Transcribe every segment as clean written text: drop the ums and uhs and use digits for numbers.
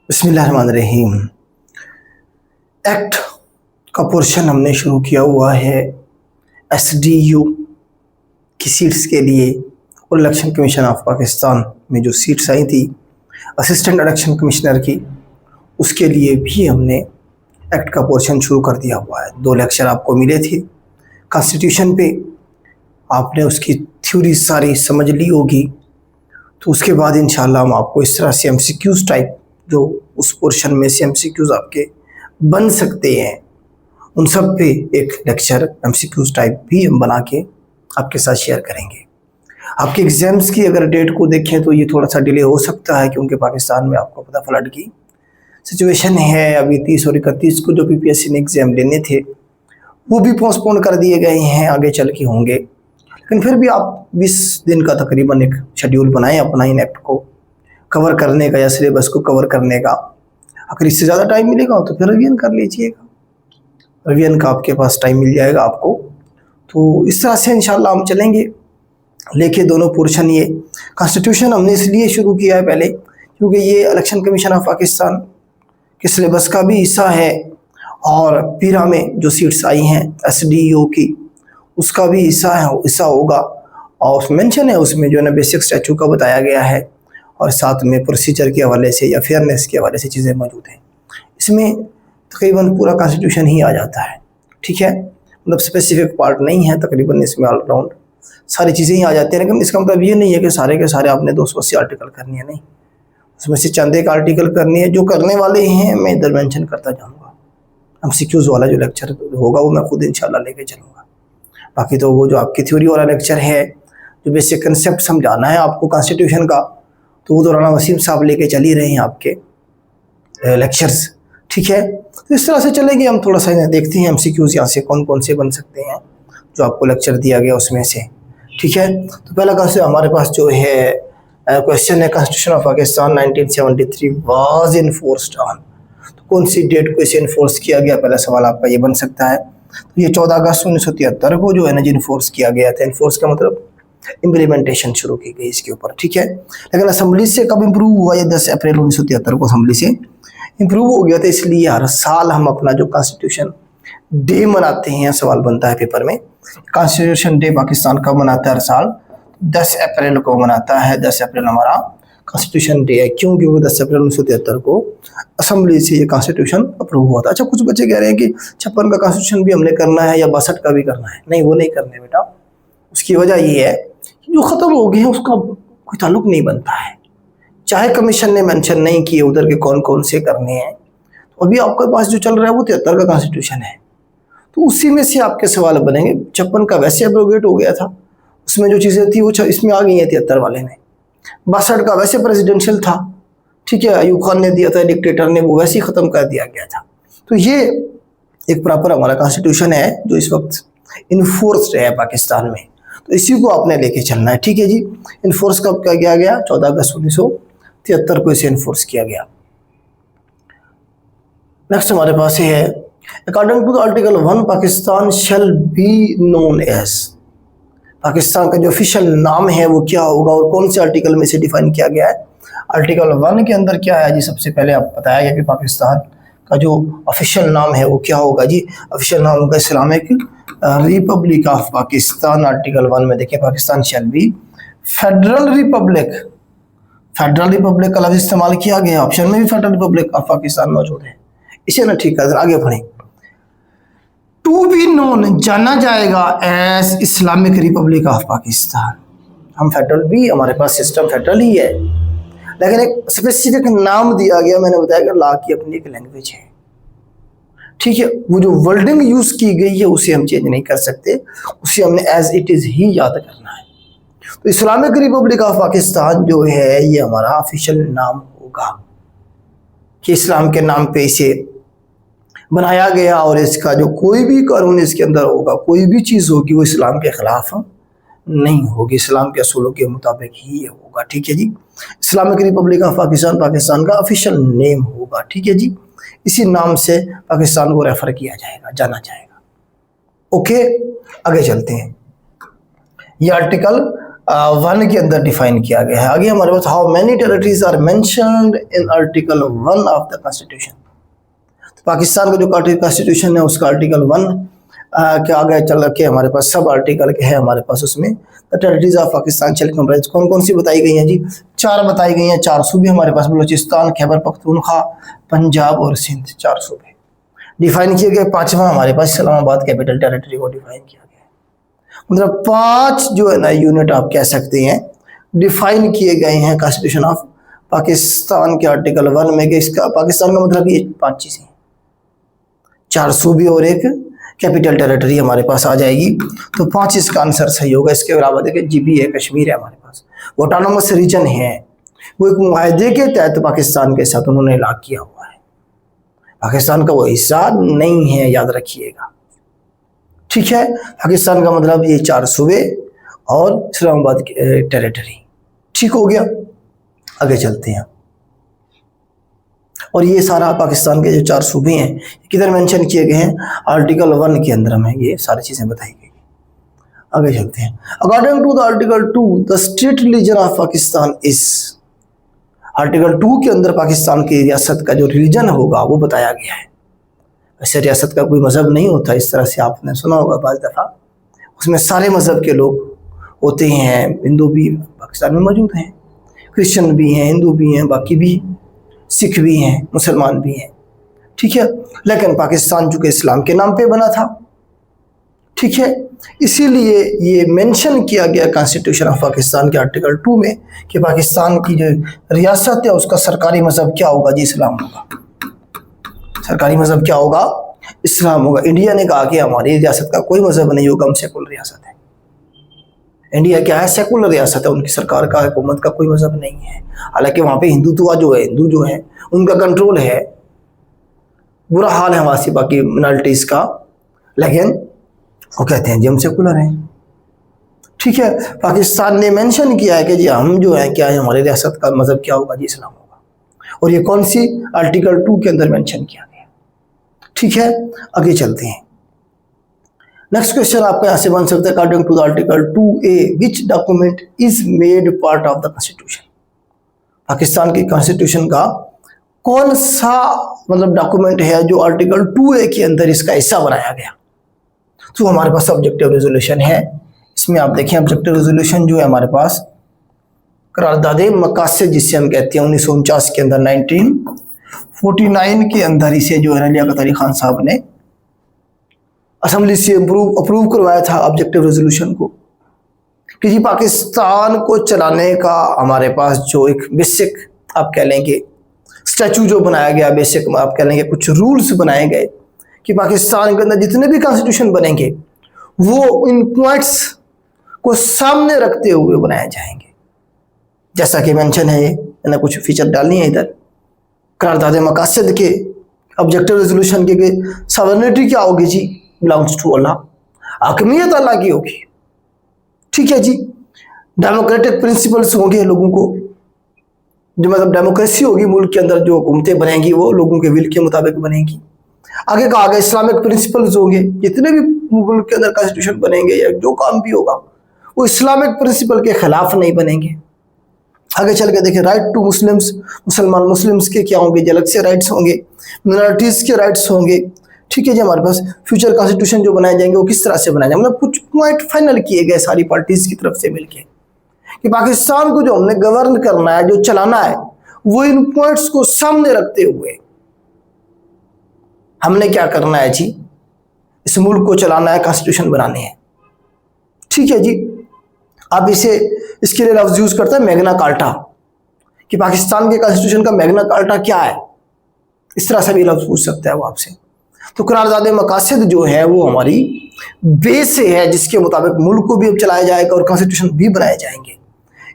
बिस्मिल्लाहिर्रहमानिर्रहीम। एक्ट का पोर्शन हमने शुरू किया हुआ है एसडीयू की सीट्स के लिए और इलेक्शन कमीशन ऑफ पाकिस्तान में जो सीट्स आई थी असिस्टेंट इलेक्शन कमिश्नर की, उसके लिए भी हमने एक्ट का पोर्शन शुरू कर दिया हुआ है। 2 लेक्चर आपको मिले थे कॉन्स्टिट्यूशन पे, आपने उसकी थ्योरी सारी समझ ली होगी। तो उसके बाद इंशाल्लाह हम आपको इस तरह से एमसीक्यूज़ टाइप जो उस पोर्शन में से एमसीक्यूज़ आपके बन सकते हैं, उन सब पे एक लेक्चर एमसीक्यूज़ टाइप भी हम बना के आपके साथ शेयर करेंगे। आपके एग्ज़ाम्स की अगर डेट को देखें तो ये थोड़ा सा डिले हो सकता है, क्योंकि पाकिस्तान में आपको पता फ्लड की सिचुएशन है। अभी 30 और 31 को जो पीपीएससी ने एग्ज़ाम लेने थे वो भी पोस्टपोन कर दिए गए हैं, आगे चल के होंगे। लेकिन फिर भी आप 20 दिन का तकरीबन एक शेड्यूल बनाएं अपना इन एक्ट को कवर करने का या सिलेबस को कवर करने का। अगर इससे ज़्यादा टाइम मिलेगा तो फिर रिवीजन कर लीजिएगा, रिवीजन का आपके पास टाइम मिल जाएगा आपको। तो इस तरह से इंशाल्लाह हम चलेंगे लेके दोनों पोर्शन। ये कॉन्स्टिट्यूशन हमने इसलिए शुरू किया है पहले क्योंकि ये इलेक्शन कमीशन ऑफ पाकिस्तान के सिलेबस का भी हिस्सा है, और पीरा में जो सीट्स आई हैं एसडीओ की उसका भी हिस्सा होगा। और मेंशन है उसमें जो है ना बेसिक स्टैचू का बताया गया है, और साथ में प्रोसीजर के हवाले से या फेयरनेस के हवाले से चीज़ें मौजूद हैं। इसमें तकरीबन पूरा कॉन्स्टिट्यूशन ही आ जाता है, ठीक है। मतलब स्पेसिफिक पार्ट नहीं है, तकरीबन इसमें ऑल राउंड सारी चीज़ें ही आ जाती हैं। लेकिन इसका मतलब ये नहीं है कि सारे के सारे आपने 280 आर्टिकल करनी है, नहीं। उसमें से चंद एक आर्टिकल करनी है। जो करने वाले हैं मैं इधर मेंशन करता जाऊँगा। एमसीक्यूज़ वाला जो लेक्चर होगा वो मैं खुद इंशाल्लाह लेके चलूँगा। बाकी तो वो जो आपकी थ्योरी वाला लेक्चर है, जो बेसिक कंसेप्ट समझाना है आपको कॉन्स्टिट्यूशन का, तो वो तो राना वसीम साहब लेके चल ही रहे हैं आपके लेक्चर्स, ठीक है। तो इस तरह से चलेंगे हम। थोड़ा सा देखते हैं एमसीक्यूज़ यहाँ से कौन कौन से बन सकते हैं जो आपको लेक्चर दिया गया उसमें से, ठीक है। तो पहला क्वेश्चन हमारे पास जो है क्वेश्चन है, constitution of Pakistan 1973 was enforced on. तो कौन सी डेट को इसे इन्फोर्स किया गया, पहला सवाल आपका ये बन सकता है। तो ये 14 अगस्त 1973 को जो है ना इन्फोर्स किया गया था। इन्फोर्स का मतलब इम्प्लीमेंटेशन शुरू की गई इसके ऊपर, ठीक है। लेकिन असेंबली से कब इम्प्रूव हुआ? ये 10 अप्रैल 1973 को असेंबली से इम्प्रूव हो गया था। इसलिए हर साल हम अपना जो कॉन्स्टिट्यूशन डे मनाते हैं, सवाल बनता है पेपर में, कॉन्स्टिट्यूशन डे पाकिस्तान कब मनाता है? हर साल 10 अप्रैल को मनाता है। 10 अप्रैल हमारा कॉन्स्टिट्यूशन डे है। क्यों? क्योंकि 10 अप्रैल 1973 को असेंबली से ये कॉन्स्टिट्यूशन अप्रूव हुआ था। अच्छा, कुछ बच्चे कह रहे हैं कि 56 का कॉन्स्टिट्यूशन भी हमने करना है या 62 का भी करना है। नहीं, वो नहीं करने बेटा। उसकी वजह ये है कि जो ख़त्म हो गए हैं उसका कोई ताल्लुक नहीं बनता है। चाहे कमीशन ने मेंशन नहीं किए उधर के कौन कौन से करने हैं, तो अभी आपके पास जो चल रहा है वो 73 का कॉन्स्टिट्यूशन है, तो उसी में से आपके सवाल बनेंगे। 56 का वैसे एब्रोगेट हो गया था, उसमें जो चीज़ें थी वो इसमें आ गई हैं 73 वाले में। 62 का वैसे प्रेसिडेंशियल था, ठीक है, अयूब खान ने दिया था, डिक्टेटर ने, वो वैसे ही ख़त्म कर दिया गया था। तो ये एक प्रॉपर हमारा कॉन्स्टिट्यूशन है जो इस वक्त इन्फोर्स्ड है पाकिस्तान में। तो इसी को आपने लेके चलना है, ठीक है जी। इन्फोर्स कब किया गया? 14 अगस्त 1973 को इसे इन्फोर्स किया गया। नेक्स्ट हमारे पास है, according to the article 1 Pakistan shall be known as. Pakistan का जो ऑफिशियल नाम है वो क्या होगा और कौन से आर्टिकल में से डिफाइन किया गया है? आर्टिकल 1 के अंदर क्या है जी? सबसे पहले आप बताया गया कि पाकिस्तान का जो ऑफिशियल नाम है वो क्या होगा जी? ऑफिशियल नाम होगा Islamic Republic of Pakistan. Article 1 में देखिए, Pakistan shall B federal Republic. Federal Republic का लफ्ज़ इस्तेमाल किया गया, ऑप्शन में भी फेडरल रिपब्लिक ऑफ पाकिस्तान मौजूद है। इसे ना ठीक है, आगे बढ़ें। टू बी नोन, जाना जाएगा as Islamic Republic of Pakistan. हम फेडरल भी, हमारे पास सिस्टम फेडरल ही है, लेकिन एक स्पेसिफिक नाम दिया गया। मैंने बताया कि लॉ की अपनी एक लैंग्वेज है, ठीक है। वो जो वर्डिंग यूज की गई है उसे हम चेंज नहीं कर सकते, उसे हमने एज इट इज ही याद करना है। तो इस्लामिक रिपब्लिक ऑफ पाकिस्तान जो है ये हमारा ऑफिशियल नाम होगा कि इस्लाम के नाम पे इसे बनाया गया, और इसका जो कोई भी कानून इसके अंदर होगा, कोई भी चीज़ होगी, वो इस्लाम के ख़िलाफ़ नहीं होगी, इस्लाम के असूलों के मुताबिक ही होगा, ठीक है जी। Islamic Republic of Pakistan Pakistan का ऑफिशियल नेम होगा, ठीक है जी। इसी नाम से पाकिस्तान को रेफ़र किया जाएगा, जाना जाएगा। ओके, आगे चलते हैं। ये आर्टिकल 1 के अंदर डिफाइन किया गया है। आगे हमारे पास how many territories are mentioned in article 1 of the constitution. तो पाकिस्तान का जो कॉन्स्टिट्यूशन है उसका आर्टिकल 1 के आगे चल के हमारे पास सब आर्टिकल के है हमारे पास, उसमें the territories of Pakistan shall comprise कौन कौन सी बताई गई हैं जी? 4 बताई गई हैं। 4 सूबे हमारे पास, बलूचिस्तान, खैबर पख्तूनख्वा, पंजाब और सिंध, 4 सूबे डिफाइन किए गए। 5वां हमारे पास इस्लामाबाद कैपिटल टेरिटरी को डिफाइन किया गया है। मतलब 5 जो है ना यूनिट आप कह सकते हैं डिफाइन किए गए हैं कॉन्स्टिट्यूशन ऑफ पाकिस्तान के आर्टिकल 1 में। कि इसका पाकिस्तान का मतलब ये 5 चीजें, 4 सूबे और एक कैपिटल टेरिटरी हमारे पास आ जाएगी। तो 5 इसका आंसर सही होगा। इसके अलावा देखिए जीबी है, कश्मीर है हमारे पास, वो ऑटोनोमस रीजन है, वो एक मुआहदे के तहत पाकिस्तान के साथ उन्होंने इलाक़ किया हुआ है, पाकिस्तान का वो हिस्सा नहीं है, याद रखिएगा, ठीक है। पाकिस्तान का मतलब ये 4 सूबे और इस्लामाबाद की टेरिटरी, ठीक हो गया। आगे चलते हैं। और ये सारा पाकिस्तान के जो 4 सूबे हैं किधर मेंशन किए गए हैं? आर्टिकल 1 के अंदर हमें ये सारी चीज़ें बताई गई। आगे चलते हैं। According to the article 2 the state religion of Pakistan is, article 2 के अंदर पाकिस्तान की रियासत का जो रिलीजन होगा वो बताया गया है। वैसे रियासत का कोई मज़हब नहीं होता, इस तरह से आपने सुना होगा बाज़ दफ़ा, उसमें सारे मज़हब के लोग होते हैं। हिंदू भी पाकिस्तान में मौजूद हैं, क्रिश्चियन भी हैं, हिंदू भी हैं, बाकी भी सिख भी हैं, मुसलमान भी हैं, ठीक है। लेकिन पाकिस्तान चूँकि इस्लाम के नाम पे बना था, ठीक है, इसीलिए ये मेंशन किया गया कॉन्स्टिट्यूशन ऑफ पाकिस्तान के आर्टिकल 2 में कि पाकिस्तान की जो रियासत है उसका सरकारी मज़हब क्या होगा जी? इस्लाम होगा। सरकारी मज़हब क्या होगा? इस्लाम होगा। इंडिया ने कहा कि हमारी रियासत का कोई मज़हब नहीं होगा, हम सेकुलर रियासत है। इंडिया क्या है? सेकुलर रियासत है, उनकी सरकार का, हुकूमत का कोई मज़हब नहीं है। हालांकि वहाँ पे हिंदुत्व जो है, हिंदू जो है उनका कंट्रोल है, बुरा हाल है वहाँ से बाकी मिनॉरिटीज़ का, लेकिन वो कहते हैं जी हम सेकुलर हैं, ठीक है। पाकिस्तान ने मेंशन किया है कि जी हम जो है क्या है, हमारी रियासत का मज़हब क्या होगा जी? इस्लाम होगा। और ये कौन सी? आर्टिकल 2 के अंदर मेंशन किया गया, ठीक है। आगे चलते हैं। नेक्स्ट क्वेश्चन आपका यहाँ से बन सकता है, according to the article 2A which document is made part of the constitution. Pakistan की कॉन्स्टिट्यूशन का कौन सा मतलब डॉक्यूमेंट है जो आर्टिकल 2A के अंदर इसका हिस्सा बनाया गया? तो हमारे पास ऑब्जेक्टिव रेजोल्यूशन है। इसमें आप देखें ऑब्जेक्टिव रेजोल्यूशन जो है हमारे पास करारदाद मकासद जिससे हम कहते हैं 1949 के अंदर, 1949 के अंदर इसे जो है लियाकत अली खान साहब ने असेंबली से अप्रूव करवाया था ऑब्जेक्टिव रेजोल्यूशन को, कि जी पाकिस्तान को चलाने का हमारे पास जो एक बेसिक आप कह लेंगे स्टैचू जो बनाया गया, बेसिक आप कह लेंगे कुछ रूल्स बनाए गए कि पाकिस्तान के अंदर जितने भी कॉन्स्टिट्यूशन बनेंगे वो इन पॉइंट्स को सामने रखते हुए बनाए जाएंगे। जैसा कि मेंशन है, मैंने कुछ फीचर डालनी है इधर करारदाद मकासद के ऑब्जेक्टिव रेजोल्यूशन के। सॉवरेनिटी क्या होगी जी? बिलोंग्स टू अल्लाह, हकमियत अल्लाह की होगी, ठीक है जी। डेमोक्रेटिक प्रिंसिपल्स होंगे, लोगों को जो मतलब डेमोक्रेसी होगी मुल्क के अंदर, जो हुकूमतें बनेंगी वो लोगों के विल के मुताबिक बनेंगी। आगे कहा गया इस्लामिक प्रिंसिपल्स होंगे, जितने भी मुल्क के अंदर कॉन्स्टिट्यूशन बनेंगे या जो काम भी होगा वो इस्लामिक प्रिंसिपल के खिलाफ नहीं बनेंगे। आगे चल के देखिए राइट टू मुस्लिम्स, मुसलमान मुस्लिम्स के क्या होंगे? अलग से राइट्स होंगे, मिनॉरिटीज़ के राइट्स होंगे, ठीक है जी। हमारे पास फ्यूचर कॉन्स्टिट्यूशन जो बनाए जाएंगे वो किस तरह से बनाए जाएंगे, मतलब कुछ पॉइंट फाइनल किए गए सारी पार्टीज की तरफ से मिलके कि पाकिस्तान को जो हमने गवर्न करना है, जो चलाना है, वो इन पॉइंट्स को सामने रखते हुए हमने क्या करना है जी? इस मुल्क को चलाना है, कॉन्स्टिट्यूशन बनाने हैं, ठीक है जी। आप इसे इसके लिए लफ्ज यूज करते हैं मैग्ना कार्टा, कि पाकिस्तान के कॉन्स्टिट्यूशन का मैग्ना कार्टा क्या है, इस तरह से भी लफ्ज पूछ सकता है वो आपसे। तो करारदाद मकासद जो है वो हमारी बेस से है, जिसके मुताबिक मुल्क को भी अब चलाया जाएगा और कॉन्स्टिट्यूशन भी बनाए जाएंगे।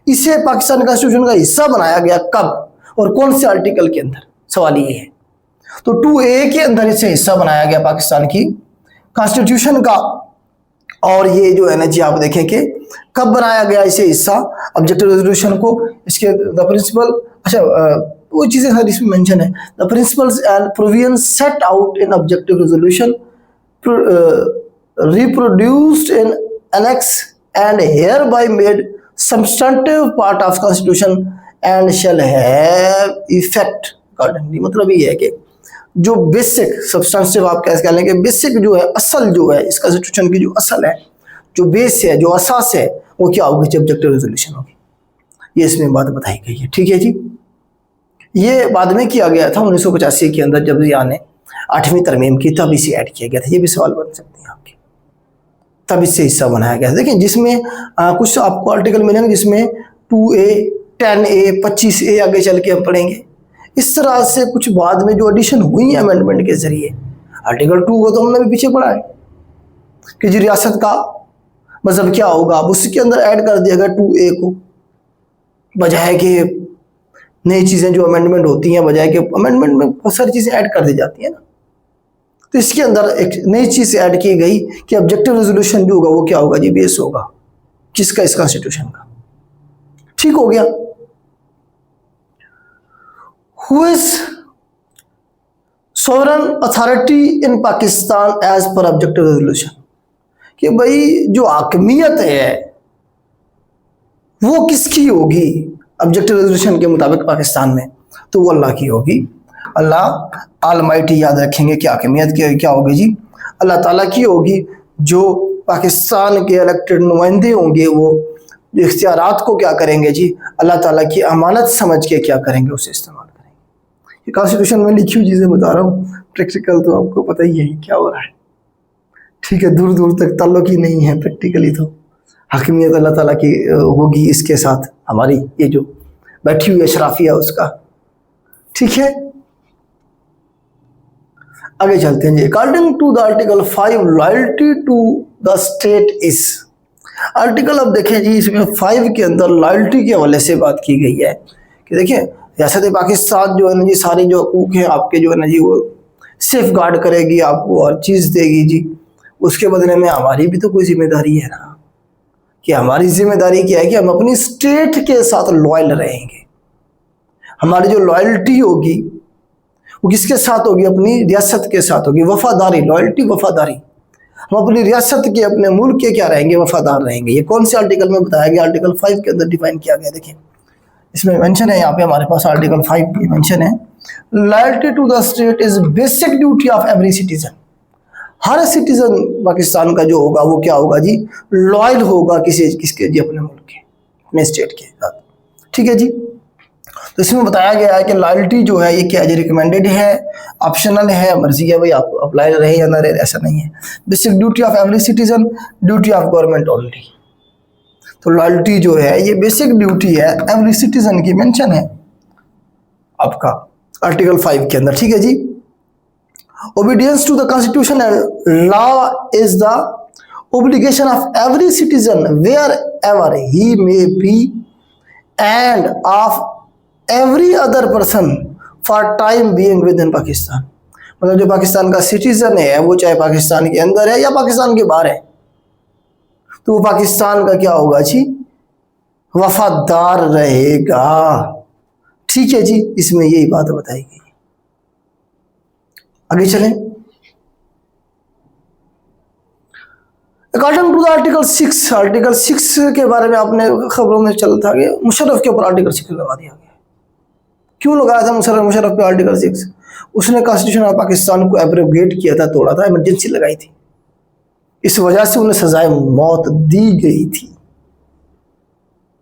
इसे पाकिस्तान कॉन्स्टिट्यूशन का हिस्सा बनाया गया कब और कौन से आर्टिकल के अंदर? सवाल ये है। तो 2A के अंदर इसे हिस्सा बनाया गया पाकिस्तान की कॉन्स्टिट्यूशन का। और ये जो है ना जी आप देखें कि कब बनाया गया इसे हिस्सा ऑब्जेक्टिव रेजोल्यूशन को, इसके द प्रिंसिपल, अच्छा वो चीज़ें सर इसमें मेंशन है, the principles and provisions set out in objective resolution reproduced in annex and hereby made substantive part of constitution and shall have effect accordingly. मतलब ये है कि जो बेसिक सब्सटेंसिव आप कैसे कह लेंगे, बेसिक जो है, असल जो है इस कॉन्स्टिट्यूशन की, जो असल है, जो बेस है, जो असास है, वो क्या होगी? जब ऑब्जेक्टिव रेजोल्यूशन होगी। ये इसमें बात बताई गई है। ठीक है जी। ये बाद में किया गया था 1985 के अंदर, जब यहाँ ने 8वीं तरमीम की, तब इसे ऐड किया गया था। ये भी सवाल बन सकते हैं आपके, तब इससे हिस्सा बनाया गया था। देखिए जिसमें कुछ आपको आर्टिकल मिलेंगे जिसमें 2A, 10A, 25A आगे चल के हम पढ़ेंगे। इस तरह से कुछ बाद में जो एडिशन हुई है अमेंडमेंट के जरिए, आर्टिकल 2 को तो हमने भी पीछे पढ़ा है कि जी रियासत का मतलब क्या होगा, अब उसके अंदर ऐड कर दिया गया 2A को, बजाय कि नई चीज़ें जो अमेंडमेंट होती हैं, बजाय कि अमेंडमेंट में बहुत सारी चीज़ें ऐड कर दी जाती है ना, तो इसके अंदर एक नई चीज़ ऐड की गई कि ऑब्जेक्टिव रेजोल्यूशन जो होगा वो क्या होगा जी? बेस होगा किसका? इस कॉन्स्टिट्यूशन का। ठीक हो गया। Who is sovereign authority in Pakistan as per objective resolution, कि भाई जो हाकमियत है वो किसकी होगी ऑब्जेक्टिव रेजोल्यूशन के मुताबिक पाकिस्तान में? तो वो अल्लाह की होगी। अल्लाह आलमाइटी, याद रखेंगे कि हाकमियत क्या होगी जी? अल्लाह ताला की होगी। जो पाकिस्तान के इलेक्टेड नुमाइंदे होंगे वो इख्तियारात को क्या करेंगे जी? अल्लाह ताला की अमानत समझ के क्या करेंगे? उसे इस्तेमाल करेंगे। ये कॉन्स्टिट्यूशन में लिखी हुई चीज़ें बता रहा हूँ, प्रैक्टिकल तो आपको पता ही है क्या हो रहा है। ठीक है, दूर दूर तक ताल्लुक ही नहीं है प्रैक्टिकली। तो हकीमियत अल्लाह ताला की होगी इसके साथ, हमारी ये जो बैठी हुई अशराफिया उसका। ठीक है, आगे चलते हैं जी। According to the article 5 loyalty to the state is, article अब देखें जी, इसमें 5 के अंदर लॉयल्टी के हवाले से बात की गई है कि देखिए रियासत पाकिस्तान जो है ना जी, सारी जो हकूक हैं आपके जो है ना जी, वो सेफ गार्ड करेगी, आपको हर चीज़ देगी जी। उसके बदले में हमारी भी तो कोई जिम्मेदारी है ना, कि हमारी जिम्मेदारी क्या है कि हम अपनी स्टेट के साथ लॉयल रहेंगे। हमारी जो लॉयल्टी होगी वो किसके साथ होगी? अपनी रियासत के साथ होगी। वफादारी, लॉयल्टी वफादारी। हम अपनी रियासत के, अपने मुल्क के क्या रहेंगे? वफादार रहेंगे। ये कौन से आर्टिकल में बताया गया? आर्टिकल 5 के अंदर डिफाइन किया गया। देखिए इसमें मेंशन है, यहाँ पे हमारे पास आर्टिकल 5 की मेंशन है, loyalty to the state is basic duty of every citizen. हर सिटीजन पाकिस्तान का जो होगा वो क्या होगा जी? लॉयल होगा किसके जी? अपने मुल्क के, अपने स्टेट के साथ। ठीक है जी। तो इसमें बताया गया है कि लॉयल्टी जो है ये क्या है? रिकमेंडेड है, ऑप्शनल है, मर्जी है भाई आप अप्लाई रहे या ना रहे, ऐसा नहीं है। Basic duty of every citizen, duty of government only. तो लॉयल्टी जो है ये बेसिक ड्यूटी है एवरी सिटीजन की, मेंशन है आपका आर्टिकल 5 के अंदर। ठीक है जी। Obedience to the Constitution and law is the obligation of every citizen wherever he may be and of every other person for time being within Pakistan। मतलब जो पाकिस्तान का सिटीजन है वो चाहे पाकिस्तान के अंदर है या पाकिस्तान के बाहर है, तो वो पाकिस्तान का क्या होगा जी? वफादार रहेगा। ठीक है जी, इसमें यही बात बताई गई। आगे चलें। According to the article 6, article 6 के बारे में आपने खबरों में चलता है कि मुशर्रफ के ऊपर आर्टिकल 6 लगा दिया गया। क्यों लगाया था मुशर्रफ पे आर्टिकल 6? उसने कॉन्स्टिट्यूशन ऑफ पाकिस्तान को एब्रोगेट किया था, तोड़ा था, इमरजेंसी लगाई थी। इस वजह से उन्हें सजाए मौत दी गई थी,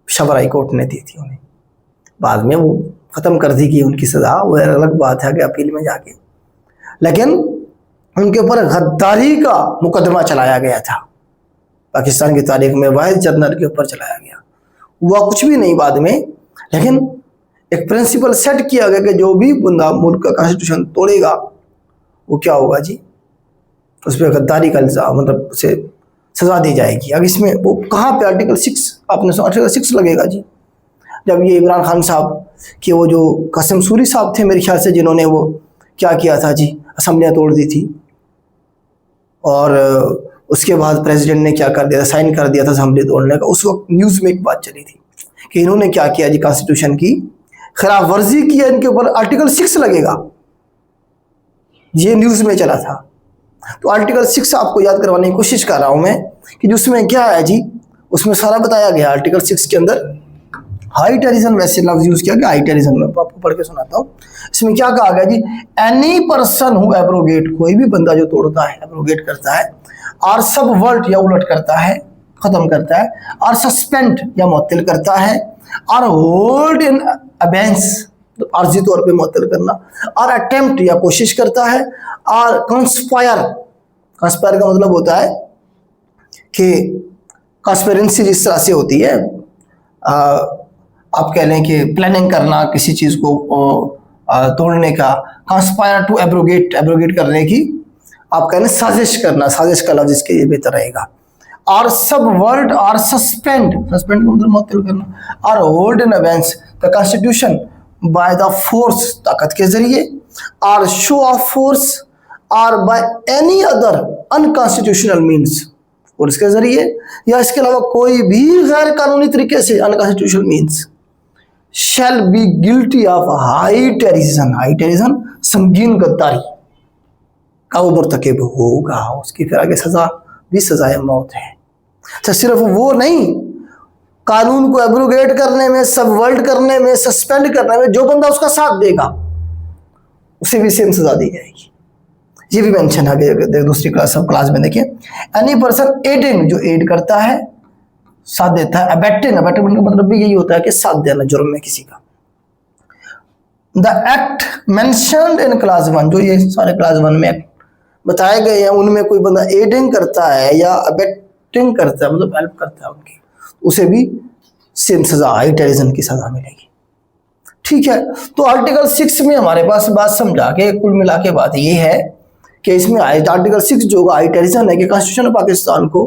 शबर हाई कोर्ट ने दी थी उन्हें। बाद में वो ख़त्म कर दी गई उनकी सज़ा, वो अलग बात है कि अपील में जाके, लेकिन उनके ऊपर गद्दारी का मुकदमा चलाया गया था। पाकिस्तान की तारीख में वाहिद जनरल के ऊपर चलाया गया, हुआ कुछ भी नहीं बाद में, लेकिन एक प्रिंसिपल सेट किया गया कि जो भी बंदा मुल्क का कॉन्स्टिट्यूशन तोड़ेगा वो क्या होगा जी? उस पर गद्दारी का इल्ज़ाम, मतलब उसे सज़ा दी जाएगी। अब इसमें वो कहाँ पे आर्टिकल 6, आपने आर्टिकल 6 लगेगा जी, जब ये इमरान खान साहब कि वो जो कासिम सूरी साहब थे मेरे ख्याल से, जिन्होंने वो क्या किया था जी, असम्बलियाँ तोड़ दी थी, और उसके बाद प्रेसिडेंट ने क्या कर दिया था? साइन कर दिया था असम्बली तोड़ने का। उस वक्त न्यूज़ में एक बात चली थी कि इन्होंने क्या किया जी, कॉन्स्टिट्यूशन की खिलाफ वर्जी की है, इनके ऊपर आर्टिकल 6 लगेगा, ये न्यूज़ में चला था। तो आर्टिकल 6 आपको याद करवाने की कोशिश कर रहा हूँ मैं कि जिसमें क्या है जी, उसमें सारा बताया गया आर्टिकल 6 के अंदर। हाई टेरिजन वैसे लफ्ज यूज किया गया, हाई टेरिजन में आपको पढ़ के सुनाता हूँ। इसमें क्या कहा गया जी, एनी पर्सन हु एब्रोगेट, कोई भी बंदा जो तोड़ता है, एब्रोगेट करता है, और सबवर्ट या उलट करता है, खत्म करता है, और सस्पेंड या मुअत्तिल करता है, और होल्ड इन अबेंस, आर्जी तौर पे मुअत्तिल करना, और अटेम्प्ट या कोशिश करता है, और कंस्पायर, कंस्पायर का मतलब होता है कि कंस्पिरेंसी जिस तरह से होती है, आप कह लें कि प्लानिंग करना किसी चीज को तोड़ने का, कंस्पायर टू एब्रोगेट, एब्रोगेट करने की आप कह लें साजिश करना, साजिश का लफ्ज इसके लिए बेहतर रहेगा। और सब वर्ड और सस्पेंड, सस्पेंड का मतलब मुअत्तिल करना, और hold in abeyance the constitution by the force, ताकत के जरिए, और शो ऑफ फोर्स, और by any other unconstitutional means, और इसके जरिए या इसके अलावा कोई भी गैर कानूनी तरीके से, unconstitutional means, shall be guilty of high treason, high treason संगीन गद्दारी का वो मुर्तकिब होगा, उसकी फिर आगे सजा भी सजाए मौत है। तो सिर्फ वो नहीं, कानून को एब्रोगेट करने में, सबवर्ट करने में, सस्पेंड करने में जो बंदा उसका साथ देगा उसे भी सेम सजा दी जाएगी। ये भी मेंशन है आगे दूसरी क्लास, सब क्लास में देखिए, एनी पर्सन एडिंग, जो एड करता है, साथ देता है, अबेटिंग, अबेटिंग का मतलब भी यही होता है कि साथ देना जुर्म में किसी का। The act mentioned in class 1, जो ये सारे क्लास 1 में एक्ट बताए गए हैं, उनमें कोई बंदा एडिंग करता है या अबेटिंग करता है, मतलब हेल्प करता है उनकी, उसे भी सेम सजा, हाई टेरिजन की सजा मिलेगी। ठीक है, तो आर्टिकल 6 में हमारे पास बात समझा के कुल मिला के बात ये है कि इसमें आर्टिकल 6 जो हाई टेरिजन है कि कॉन्स्टिट्यूशन ऑफ पाकिस्तान को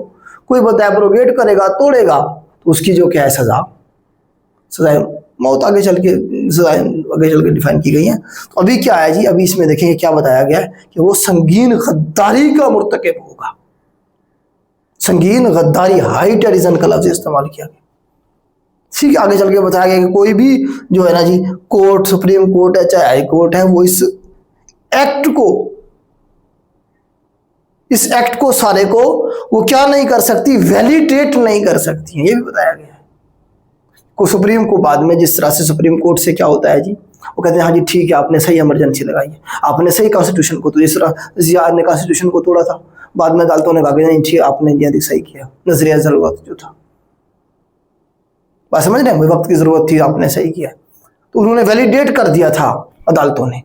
कोई बंदा एब्रोगेट करेगा, तोड़ेगा, तो उसकी जो क्या है सजा, सजाए मौत आगे चल के, सजाए आगे चल के डिफाइन की गई है। तो अभी क्या है जी, अभी इसमें देखेंगे क्या बताया गया है कि वो संगीन गद्दारी का मुर्तकिब होगा। संगीन गद्दारी, हाई टेरिजन का लफ्ज इस्तेमाल किया गया। ठीक है, आगे चल के बताया गया कि कोई भी जो है ना जी, कोर्ट, सुप्रीम कोर्ट है चाहे हाई कोर्ट है, वो इस एक्ट को सारे को वो क्या नहीं कर सकती, वैलिडेट नहीं कर सकती है, ये भी बताया गया है। को सुप्रीम को बाद में जिस तरह से सुप्रीम कोर्ट से क्या होता है जी, वो कहते हैं हाँ जी ठीक है, आपने सही इमरजेंसी लगाई है, आपने सही कॉन्स्टिट्यूशन को, तो जिस तरह जिया ने कॉन्स्टिट्यूशन को तोड़ा था, बाद में अदालतों ने कहा नहीं ठीक, आपने जी सही किया, नजरिया जरूरत जो था, बात समझ रहे हैं, वक्त की जरूरत थी, आपने सही किया, तो उन्होंने वैलिडेट कर दिया था अदालतों ने।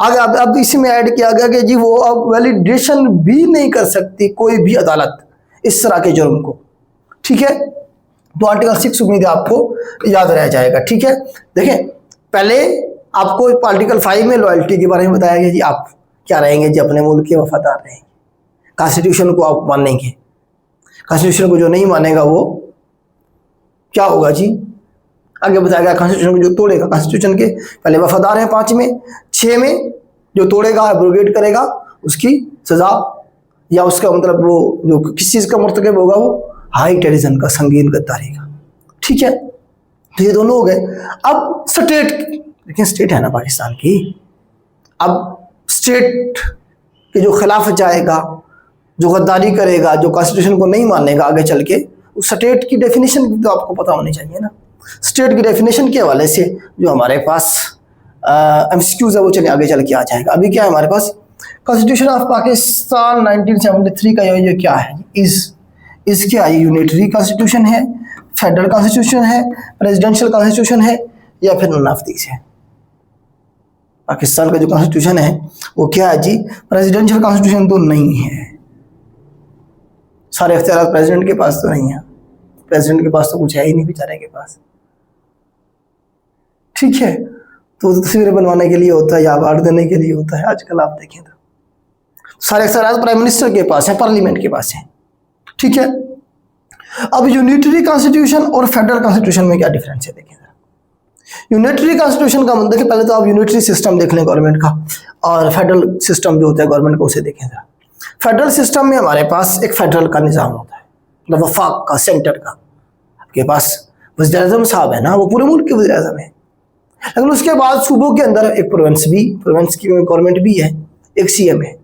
आगे अब इसी में ऐड किया गया कि जी वो अब वैलिडेशन भी नहीं कर सकती कोई भी अदालत इस तरह के जुर्म को। ठीक है, तो आर्टिकल 6 उम्मीद है आपको याद रह जाएगा। ठीक है, देखें पहले आपको आर्टिकल 5 में लॉयल्टी के बारे में बताया गया जी, आप क्या रहेंगे जी, अपने मुल्क के वफादार रहेंगे, कॉन्स्टिट्यूशन को आप मानेंगे, कॉन्स्टिट्यूशन को जो नहीं मानेगा वो क्या होगा जी, आगे बताया गया कॉन्स्टिट्यूशन को जो तोड़ेगा, कॉन्स्टिट्यूशन के पहले वफादार हैं 5 में, 6 में जो तोड़ेगा, एब्रोगेट करेगा, उसकी सजा या उसका मतलब वो जो किस चीज का मुर्तकिब होगा, वो हाई टेरिजन का, संगीन गद्दारी का। ठीक है, तो ये दोनों हो गए। अब स्टेट, देखिए स्टेट है ना पाकिस्तान की, अब स्टेट के जो खिलाफ जाएगा, जो गद्दारी करेगा, जो कॉन्स्टिट्यूशन को नहीं मानेगा आगे चल के, उस स्टेट की डेफिनेशन तो आपको पता होनी चाहिए ना। स्टेट की डेफिनेशन के हवाले से जो हमारे पास एमसीक्यूज है वो चलिए आगे चल के आ जाएगा। अभी क्या है हमारे पास, कॉन्स्टिट्यूशन ऑफ पाकिस्तान 1973 का ये क्या है, इस क्या है, यूनिटरी कॉन्स्टिट्यूशन है, फेडरल कॉन्स्टिट्यूशन है, प्रेसिडेंशियल कॉन्स्टिट्यूशन है, या फिर नन ऑफ दीस है। पाकिस्तान का जो कॉन्स्टिट्यूशन है वो क्या है जी, प्रेसिडेंशियल कॉन्स्टिट्यूशन तो नहीं है, सारे इख्तियार प्रेसिडेंट के पास तो नहीं है, प्रेसिडेंट के पास तो कुछ है ही नहीं बेचारे के पास। ठीक है, तो तस्वीरें बनवाने के लिए होता है या अवार्ड देने के लिए होता है। आजकल आप देखें तो सारे इख्तियार प्राइम मिनिस्टर के पास है, पार्लियामेंट के पास है। ठीक है, अब यूनिटरी कॉन्स्टिट्यूशन और फेडरल कॉन्स्टिट्यूशन में क्या डिफरेंस है देखें। यूनिटरी कॉन्स्टिट्यूशन का मतलब देखिए, पहले तो आप यूनिटरी सिस्टम देख लें गवर्नमेंट का, और फेडरल सिस्टम जो होता है गवर्नमेंट का उसे देखें जरा। फेडरल सिस्टम में हमारे पास एक फेडरल का निज़ाम होता है, मतलब वफाक का, सेंटर का। आपके पास वज़ीर-ए-आज़म साहब है ना, वो पूरे मुल्क के वज़ीर-ए-आज़म है, लेकिन उसके बाद सूबों के अंदर एक प्रोविंस की गवर्नमेंट भी है, एक सीएम है।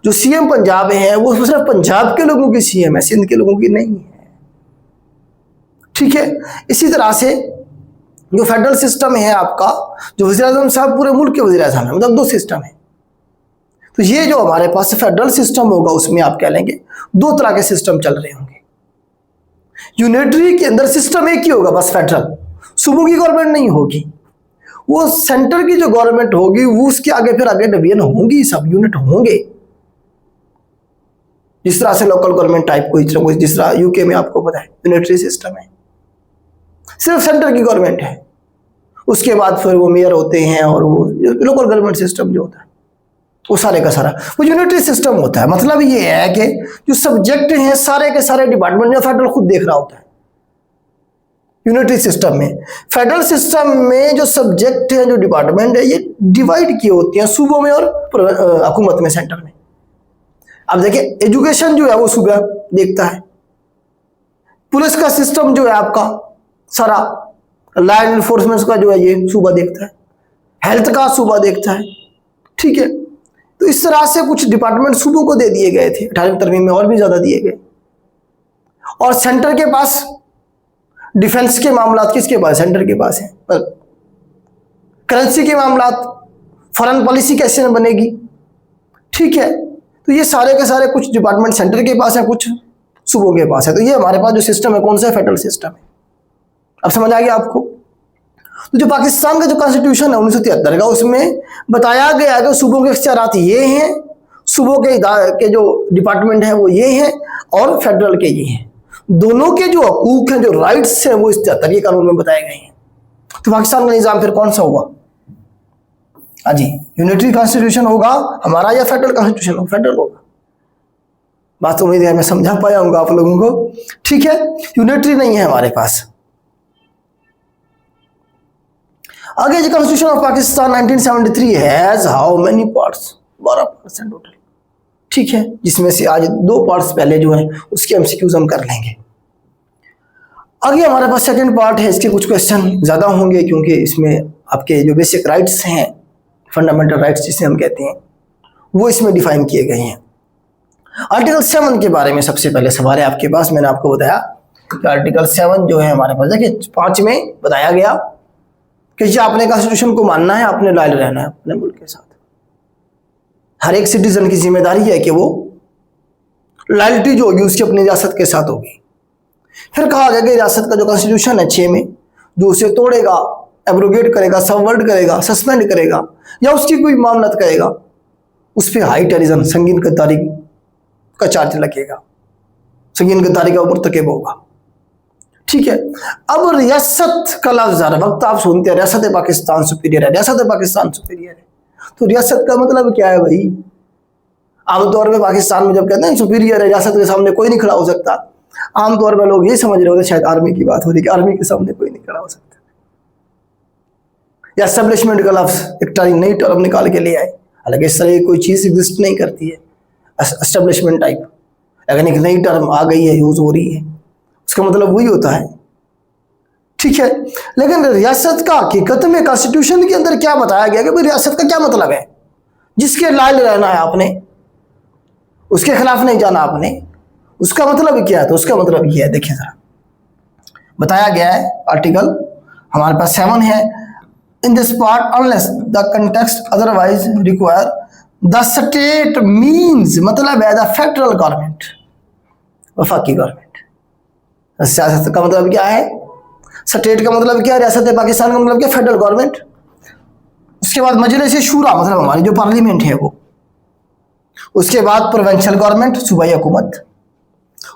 जो सीएम पंजाब है वो सिर्फ पंजाब के लोगों की सीएम है, सिंध के लोगों की नहीं है। ठीक है। इसी तरह से जो फेडरल सिस्टम है आपका, जो वज़ीर-ए-आज़म साहब पूरे मुल्क के वज़ीर-ए-आज़म है, मतलब दो सिस्टम है। तो ये जो हमारे पास फेडरल सिस्टम होगा उसमें आप कह लेंगे दो तरह के सिस्टम चल रहे होंगे। यूनिटरी के अंदर सिस्टम एक ही होगा बस, फेडरल। सूबों की गवर्नमेंट नहीं होगी, वो सेंटर की जो गवर्नमेंट होगी वो उसके आगे फिर आगे डिवीजन होंगी, सब यूनिट होंगे। जिस तरह से लोकल गवर्नमेंट टाइप कोई जिस तरह यूके में आपको पता है यूनिटरी सिस्टम है, सिर्फ सेंटर की गवर्नमेंट है, उसके बाद फिर वो मेयर होते हैं और वो लोकल गवर्नमेंट सिस्टम जो होता है वो सारे का सारा वो यूनिटरी सिस्टम होता है। मतलब ये है कि जो सब्जेक्ट हैं सारे के सारे डिपार्टमेंट जो फेडरल खुद देख रहा होता है यूनिटरी सिस्टम में। फेडरल सिस्टम में जो सब्जेक्ट है, जो डिपार्टमेंट है, ये डिवाइड किए होती हैं सूबों में और हुकूमत में, सेंटर में। अब देखिए एजुकेशन जो है वो सूबा देखता है, पुलिस का सिस्टम जो है आपका सारा लॉ एनफोर्समेंट का जो है ये सूबा देखता है, हेल्थ का सूबा देखता है, ठीक है। तो इस तरह से कुछ डिपार्टमेंट सूबों को दे दिए गए थे 18वीं तरमीम में, और भी ज्यादा दिए गए। और सेंटर के पास डिफेंस के मामला किसके पास? सेंटर के पास है। करेंसी के मामला, फॉरेन पॉलिसी कैसे बनेगी, ठीक है। तो ये सारे के सारे कुछ डिपार्टमेंट सेंटर के पास है, कुछ सूबों के पास है। तो ये हमारे पास जो सिस्टम है कौन सा है? फेडरल सिस्टम है। अब समझ आ गया आपको? तो जो पाकिस्तान का जो कॉन्स्टिट्यूशन है 1973 का, उसमें बताया गया कि सूबों के इख्तियारात ये हैं, सूबों के जो डिपार्टमेंट है वो ये हैं, और फेडरल के ये हैं। दोनों के जो हकूक हैं, जो राइट्स हैं, वो इस 73 कानून में बताए गए हैं। तो पाकिस्तान का निज़ाम फिर कौन सा हुआ? हाँ जी, यूनिटरी कॉन्स्टिट्यूशन होगा हमारा या फेडरल कॉन्स्टिट्यूशन होगा? फेडरल होगा। बात तो उम्मीद है मैं समझा पाया हूँ आप लोगों को, ठीक है। यूनिटरी नहीं है हमारे पास। आगे जो constitution of Pakistan 1973 has how many parts? 12% total, ठीक है। जिसमें से आज 2 पार्ट्स पहले जो है उसके एमसीक्यूज हम कर लेंगे। आगे हमारे पास सेकंड पार्ट है, इसके कुछ क्वेश्चन ज़्यादा होंगे क्योंकि इसमें आपके जो बेसिक राइट्स हैं, फंडामेंटल राइट्स जिसे हम कहते हैं, वो इसमें डिफाइन किए गए हैं। आर्टिकल 7 के बारे में सबसे पहले सवाल है आपके पास। मैंने आपको बताया कि आर्टिकल 7 जो है हमारे पास, देखिए 5 में बताया गया कि ये आपने कॉन्स्टिट्यूशन को मानना है, आपने लॉयल रहना है अपने मुल्क के साथ। हर एक सिटीजन की जिम्मेदारी है कि वो लॉयल्टी जो होगी उसकी अपनी रियासत के साथ होगी। फिर कहा गया कि रियासत का जो कॉन्स्टिट्यूशन है 6 में, जो उसे तोड़ेगा, एब्रोगेट करेगा, सबवर्ट करेगा, सस्पेंड करेगा या उसकी कोई मामलत करेगा, उस पर हाई टेररिज्म, संगीन गद्दारी का चार्ज लगेगा, संगीन गद्दारी का मुर्तकिब होगा, ठीक है। अब रियासत का लफ्ज़ हर वक्त आप सुनते हैं, रियासत पाकिस्तान सुपीरियर है, रियासत पाकिस्तान सुपीरियर है। तो रियासत का मतलब क्या है भाई? आमतौर पे पाकिस्तान में जब कहते हैं सुपीरियर है, रियासत के सामने कोई नहीं खड़ा हो सकता, आमतौर पर लोग ये समझ रहे होते शायद आर्मी की बात हो रही है कि आर्मी के सामने कोई नहीं खड़ा हो सकता। या एस्टेब्लिशमेंट का लफ्ज़ एक नई टर्म निकाल के ले आए, हालांकि इस तरह की कोई चीज़ एग्जिस्ट नहीं करती है एस्टेब्लिशमेंट टाइप, लेकिन एक नई टर्म आ गई है, यूज़ हो रही है, उसका मतलब वही होता है, ठीक है। लेकिन रियासत का हकीकत में कॉन्स्टिट्यूशन के अंदर क्या बताया गया कि भाई रियासत का क्या मतलब है? जिसके लायल रहना है आपने, उसके खिलाफ नहीं जाना आपने, उसका मतलब क्या है? तो उसका मतलब ये है, देखिए जरा बताया गया है आर्टिकल हमारे पास 7 है, in this part unless the context otherwise require the state means, मतलब है द फेडरल गवर्नमेंट, वफाकी गवर्नमेंट। सियासत का मतलब क्या है? स्टेट का मतलब क्या है? रियासत पाकिस्तान का मतलब क्या? Federal government. उसके बाद मजलिस शूरा, मतलब हमारी जो पार्लियामेंट है वो। उसके बाद प्रोविंशियल गवर्नमेंट, सूबाई हुकूमत।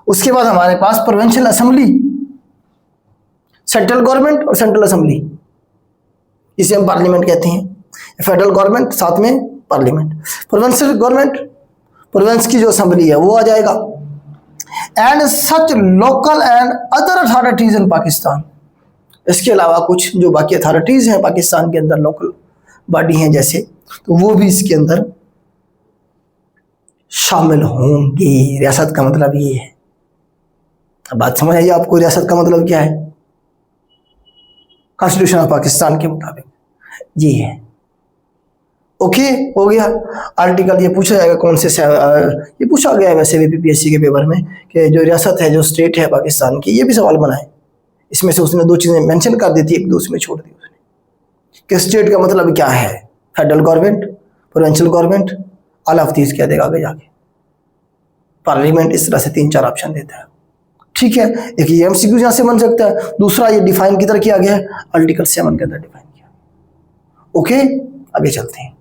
उसके बाद हमारे पास प्रोविंशियल असेंबली, सेंट्रल गवर्नमेंट और सेंट्रल असेंबली, इसे हम पार्लियामेंट कहते हैं। फेडरल गवर्नमेंट साथ में पार्लियामेंट, प्रोविंशियल गवर्नमेंट, प्रोविंस की जो असेंबली है वो आ जाएगा, and such local and other authorities in Pakistan. इसके अलावा कुछ जो बाकी अथॉरिटीज हैं पाकिस्तान के अंदर, लोकल बॉडी हैं जैसे, तो वो भी इसके अंदर शामिल होंगी। रियासत का मतलब ये है। अब बात समझ आइए आपको, रियासत का मतलब क्या है कॉन्स्टिट्यूशन ऑफ पाकिस्तान के मुताबिक? ये है। ओके, हो गया। आर्टिकल ये पूछा जाएगा कौन से ये पूछा गया है वैसे भी पीपीएससी के पेपर में कि जो रियासत है, जो स्टेट है पाकिस्तान की, ये भी सवाल बना है इसमें से उसने दो चीजें मेंशन कर दी थी, एक दो उसमें छोड़ दी उसने कि स्टेट का मतलब क्या है, federal government, provincial government, all of these कह देगा आगे जाके, पार्लियामेंट, इस तरह से 3-4 ऑप्शन देता है। ठीक है, एक ये एमसीक्यू यहां से बन सकता है, दूसरा ये डिफाइन किधर किया गया है, आर्टिकल 7 के अंदर डिफाइन किया। ओके, आगे चलते हैं।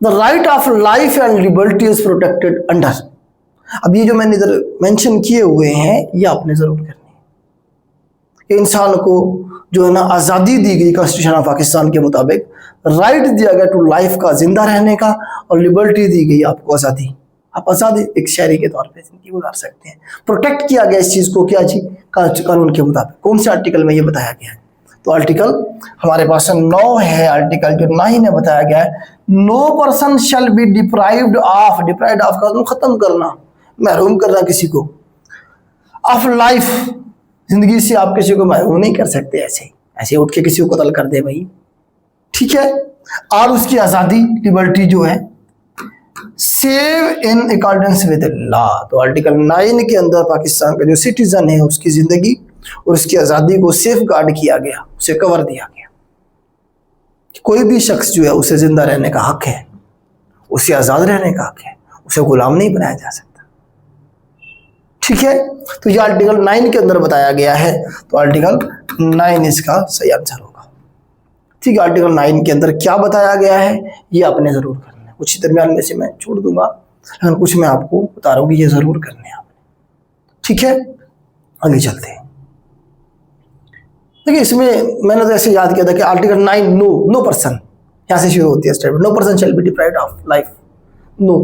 The right of life and liberty is protected under. अब ये जो मैंने इधर मेंशन किए हुए हैं ये आपने जरूर करनी है कि इंसान को जो है ना आज़ादी दी गई कॉन्स्टिट्यूशन ऑफ पाकिस्तान के मुताबिक, राइट दिया गया टू लाइफ का, जिंदा रहने का, और लिबर्टी दी गई आपको आज़ादी, आप आज़ादी एक शहरी के तौर पे जिंदगी गुजार सकते हैं। प्रोटेक्ट किया गया इस चीज़ को क्या जी, कानून के मुताबिक। कौन से आर्टिकल में ये बताया गया है, तो आर्टिकल हमारे पास 9 है, आर्टिकल जो 9 में बताया गया है, no person shall be deprived of, deprived of का खत्म करना, महरूम करना किसी को, ऑफ लाइफ, जिंदगी से आप किसी को महरूम नहीं कर सकते ऐसे ऐसे उठ के किसी को कत्ल कर दे भाई, ठीक है। और उसकी आज़ादी, लिबर्टी जो है, save in accordance with law, तो आर्टिकल 9 के अंदर पाकिस्तान का जो सिटीजन है उसकी जिंदगी और उसकी आज़ादी को सेफ गार्ड किया गया, उसे कवर दिया गया। कोई भी शख्स जो है उसे जिंदा रहने का हक है, उसे आज़ाद रहने का हक है, उसे गुलाम नहीं बनाया जा सकता, ठीक है। तो ये आर्टिकल 9 के अंदर बताया गया है, तो आर्टिकल 9 इसका सही आंसर होगा, ठीक है। आर्टिकल 9 के अंदर क्या बताया गया है ये आपने जरूर करना है, कुछ दरमियान में से मैं छोड़ दूंगा, लेकिन कुछ मैं आपको बता रहा हूँ कि ये जरूर करने हैं आपने, ठीक है। आगे चलते हैं। देखिए इसमें मैंने तो ऐसे याद किया था कि आर्टिकल 9 नो पर्सन, यहाँ से शुरू होती है statement, no person shall be deprived of life, no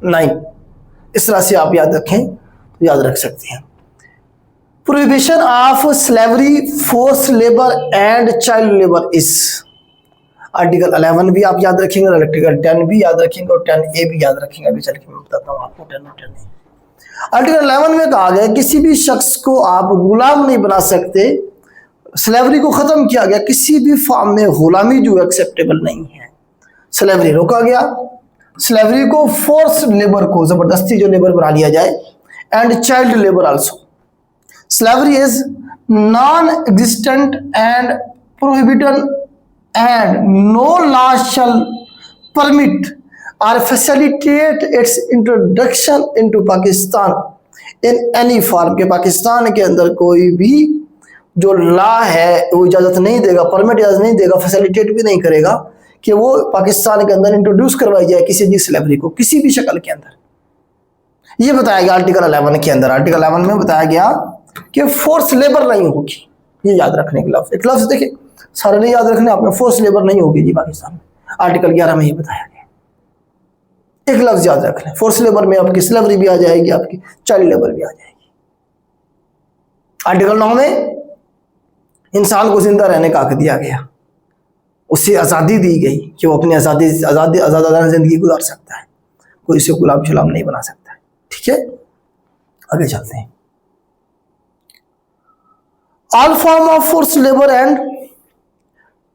9, इस तरह से आप याद रखें तो याद रख सकते हैं। Prohibition of slavery, force labour and child labour is, article 11 भी आप याद रखेंगे, आर्टिकल 10 भी याद रखेंगे और 10A भी याद रखेंगे। अभी चल के मैं बताता हूँ आपको 10 और 10A। आर्टिकल 11 में कहा गया किसी भी शख्स को आप गुलाम नहीं बना सकते, स्लेवरी को खत्म किया गया, किसी भी फॉर्म में गुलामी जो एक्सेप्टेबल नहीं है, स्लेवरी रोका गया। स्लेवरी को, फोर्स लेबर को, जबरदस्ती जो लेबर बना लिया जाए, and child labour also. Slavery is non existent and prohibited and no law shall permit or facilitate its introduction into Pakistan in any form, के पाकिस्तान के अंदर कोई भी जो लॉ है वो इजाज़त नहीं देगा, परमिट इजाज़त नहीं देगा, फैसिलिटेट भी नहीं करेगा कि वो पाकिस्तान के अंदर इंट्रोड्यूस करवाई जाए किसी भी स्लेवरी को, किसी भी शक्ल के अंदर। ये बताया गया आर्टिकल 11 के अंदर। आर्टिकल 11 में बताया गया कि फोर्स लेबर नहीं होगी, ये याद रखने के लफ्ज़, एक लफ्ज़ देखिए सारे नहीं याद रखने आपने, फोर्स लेबर नहीं होगी जी पाकिस्तान में, आर्टिकल 11 में ये बताया गया। एक लफ्ज़ याद रख लें, फोर्स लेबर में आपकी स्लेवरी भी आ जाएगी, आपकी चाइल्ड लेबर भी आ जाएगी। आर्टिकल 9 में इंसान को जिंदा रहने का हक दिया गया, उसे आज़ादी दी गई कि वो अपनी आज़ादाना जिंदगी गुजार सकता है, कोई उसे गुलाम शुलाम नहीं बना सकता है, ठीक है। आगे चलते हैं। All form of force labour and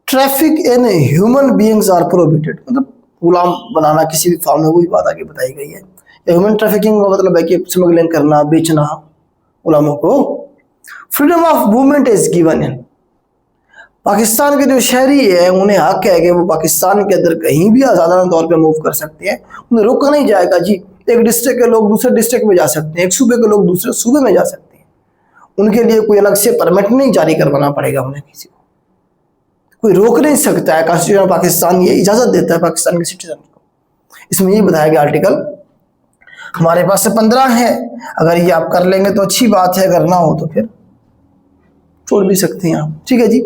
traffic in human beings are prohibited, मतलब गुलाम बनाना किसी भी फॉर्म में, वही बात आगे बताई गई है। ह्यूमन ट्रैफिकिंग का मतलब है कि स्मगलिंग करना, बेचना गुलामों को। Freedom of movement is given in, Pakistan के जो शहरी है उन्हें हक है कि वो पाकिस्तान के अंदर कहीं भी आज़ादाना तौर पे मूव कर सकते हैं, उन्हें रोका नहीं जाएगा जी। एक डिस्ट्रिक्ट के लोग दूसरे डिस्ट्रिक्ट में जा सकते हैं, एक सूबे के लोग दूसरे सूबे में जा सकते हैं, उनके लिए कोई अलग से परमिट नहीं जारी करवाना पड़ेगा उन्हें, किसी को कोई रोक नहीं सकता है। कॉन्स्टिट्यूशन पाकिस्तान ये इजाज़त देता है पाकिस्तान के सिटीजन को। इसमें ये बताया गया आर्टिकल, हमारे पास से 15 है, अगर ये आप कर लेंगे तो अच्छी बात है, अगर ना हो तो फिर छोड़ भी सकते हैं आप, ठीक है जी।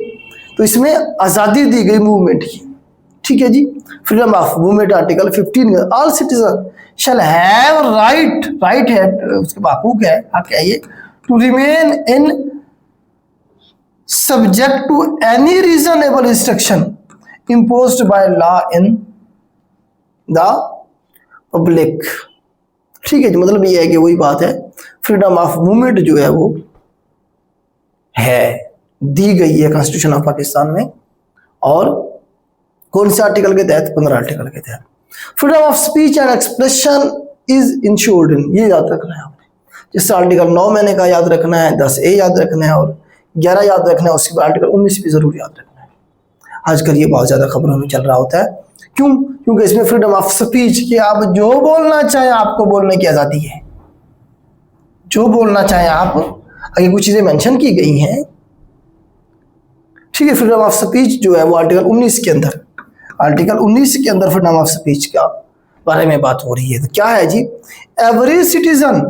तो इसमें आज़ादी दी गई मूवमेंट की, ठीक है जी। Freedom of movement article 15, all citizen shall have right, right है उसके हकूक है, हक है ये, to remain in subject to any reasonable restriction imposed by law in the public, ठीक है जी। मतलब ये है कि वही बात है, फ्रीडम ऑफ मूवमेंट जो है वो है, दी गई है कॉन्स्टिट्यूशन ऑफ पाकिस्तान में, और कौन से आर्टिकल के तहत, 15 आर्टिकल के तहत। Freedom of speech and expression is ensured in, ये याद रखना है आपने, जैसे आर्टिकल 9 मैंने कहा याद रखना है, 10A याद रखना है और 11 याद रखना है, उसके बाद आर्टिकल 19 भी जरूर याद रखना है। आजकल ये बहुत ज़्यादा खबरों में चल रहा होता है। क्यों? क्योंकि इसमें फ्रीडम ऑफ स्पीच कि आप जो बोलना चाहें आपको बोलने की आज़ादी है, जो बोलना चाहें आप। आगे कुछ चीज़ें मेंशन की गई हैं, ठीक है। फ्रीडम ऑफ स्पीच जो है वो आर्टिकल 19 के अंदर, आर्टिकल 19 के अंदर फ्रीडम ऑफ स्पीच का बारे में बात हो रही है। तो क्या है जी? Every citizen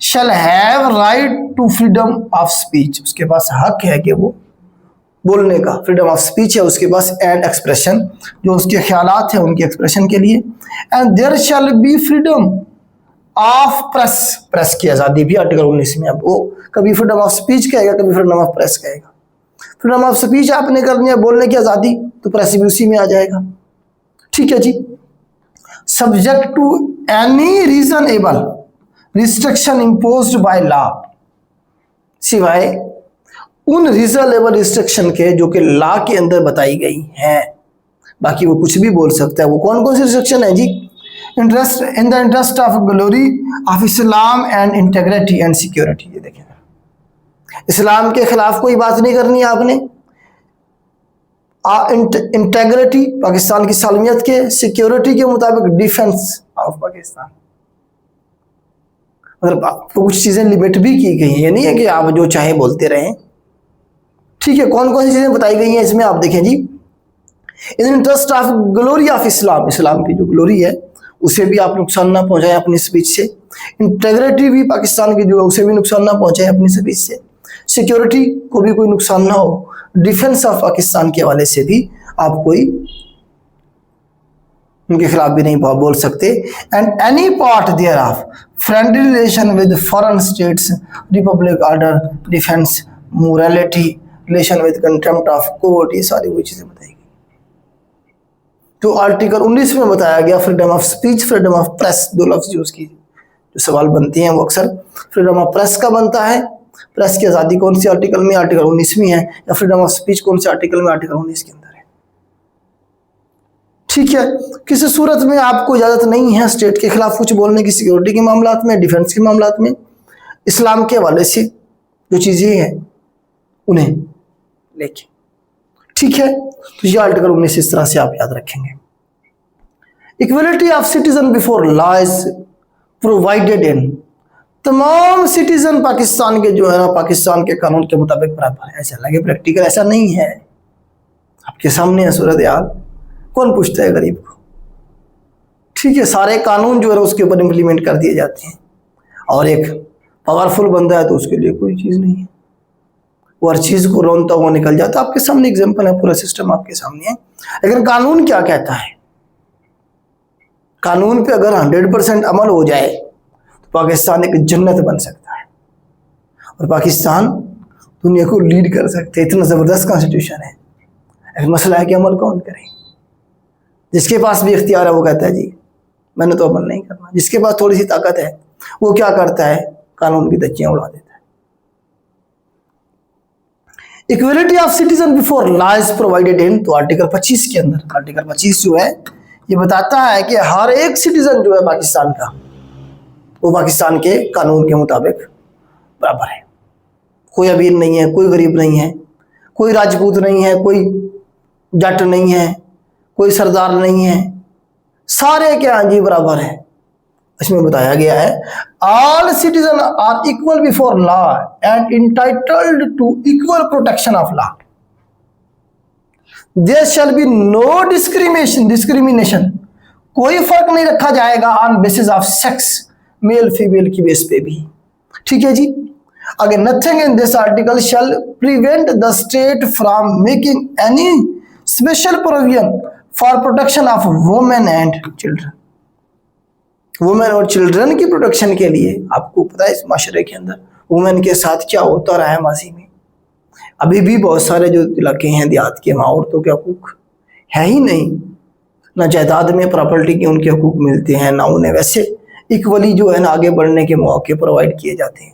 shall have right to freedom of speech, उसके पास हक है कि वो बोलने का, फ्रीडम ऑफ स्पीच है उसके पास, एंड एक्सप्रेशन, जो उसके ख्यालात हैं उनके एक्सप्रेशन के लिए। And there shall be freedom of press, press की आज़ादी भी आर्टिकल 19 में। अब वो कभी फ्रीडम ऑफ स्पीच कहेगा, कभी फ्रीडम ऑफ प्रेस कहेगा। फ्रीडम ऑफ स्पीच आपने करनी है, बोलने की आज़ादी, तो प्रेस भी उसी में आ जाएगा, ठीक है जी। Subject to any reasonable restriction imposed by law, सिवाय उन रीजनेबल रिस्ट्रिक्शन के जो कि लॉ के अंदर बताई गई हैं। बाकी वो कुछ भी बोल सकता है। वो कौन कौन सी रिस्ट्रिक्शन है जी? Interest in the interest of glory of Islam and integrity and security. ये देखें, इस्लाम के खिलाफ कोई बात नहीं करनी है आपने, इंटेग्रिटी पाकिस्तान की सालमियत के, सिक्योरिटी के मुताबिक डिफेंस ऑफ पाकिस्तान। मतलब आपको कुछ चीजें लिमिट भी की गई हैं, ये नहीं है कि आप जो चाहे बोलते रहें, ठीक है। कौन कौन सी चीजें बताई गई हैं इसमें आप देखें जी। In interest of glory of Islam, Islam की जो ग्लोरी है उसे भी आप नुकसान ना पहुंचाएं अपनी स्पीच से। इंटेग्रिटी भी पाकिस्तान की जो है उसे भी नुकसान ना पहुंचाएं अपनी स्पीच से। सिक्योरिटी को भी कोई नुकसान ना हो, डिफेंस ऑफ पाकिस्तान के हवाले से भी आप कोई उनके खिलाफ भी नहीं बोल सकते। And any part thereof friendly relation with foreign states, republic order, defence, morality, relation with contempt of court, ये सारी वो चीजें बताई गई। तो आर्टिकल 19 में बताया गया freedom of speech, freedom of press, दो लफ्ज यूज की जो सवाल बनती हैं वो अक्सर फ्रीडम ऑफ प्रेस का बनता है। प्रेस की आज़ादी कौन सी आर्टिकल में? आर्टिकल 19 में है। या फ्रीडम ऑफ स्पीच कौन से आर्टिकल में? आर्टिकल 19 के अंदर है, ठीक है। किसी सूरत में आपको इजाजत नहीं है स्टेट के खिलाफ कुछ बोलने की, सिक्योरिटी के मामलात में, डिफेंस के मामलात में, इस्लाम के हवाले से जो चीजें हैं उन्हें लेके, ठीक है। तो ये आर्टिकल 19 इस तरह से आप याद रखेंगे। Equality of citizen before law is provided in, तमाम सिटीजन पाकिस्तान के जो है ना पाकिस्तान के कानून के मुताबिक बराबर है। ऐसा लगे प्रैक्टिकल, ऐसा नहीं है। आपके सामने है सूरत हाल, कौन पूछता है गरीब को, ठीक है। सारे कानून जो है उसके ऊपर इम्प्लीमेंट कर दिए जाते हैं। और एक पावरफुल बंदा है तो उसके लिए कोई चीज़ नहीं है, वो हर चीज़ को रोनता हुआ निकल जाता है। आपके सामने एग्जाम्पल है, पूरा सिस्टम आपके सामने है। लेकिन कानून क्या कहता है? कानून पे अगर 100% अमल हो जाए तो पाकिस्तान एक जन्नत बन सकता है और पाकिस्तान दुनिया को लीड कर सकते हैं। इतना ज़बरदस्त कॉन्स्टिट्यूशन है। एक मसला है कि अमल कौन करे। जिसके पास भी इख्तियार है वो कहता है जी मैंने तो अमल नहीं करना। जिसके पास थोड़ी सी ताकत है वो क्या करता है? कानून की धज्जियां उड़ा देता है। Equality of citizen before law is provided in, तो आर्टिकल 25 के अंदर, आर्टिकल 25 जो है ये बताता है कि हर एक सिटीजन जो है पाकिस्तान का वो पाकिस्तान के कानून के मुताबिक बराबर है। कोई अमीर नहीं है, कोई गरीब नहीं है, कोई राजपूत नहीं है, कोई जट नहीं है, कोई सरदार नहीं है, सारे क्या जी बराबर है। इसमें बताया गया है all citizen are equal before law and entitled to equal protection of law. There shall be no discrimination, कोई फर्क नहीं रखा जाएगा on basis of sex, male female की बेस पे भी, ठीक है जी। आगे nothing in this article shall prevent the state from making any special provision for protection of women and children. Women और चिल्ड्रन की प्रोटेक्शन के लिए आपको पता है इस माशरे के अंदर वुमेन के साथ क्या होता रहा है माजी में। अभी भी बहुत सारे जो इलाके हैं देहात के, वहाँ औरतों के हकूक है ही नहीं, ना जायदाद में प्रॉपर्टी के उनके हकूक मिलते हैं, ना उन्हें वैसे इक्वली जो है ना आगे बढ़ने के मौके प्रोवाइड किए जाते हैं।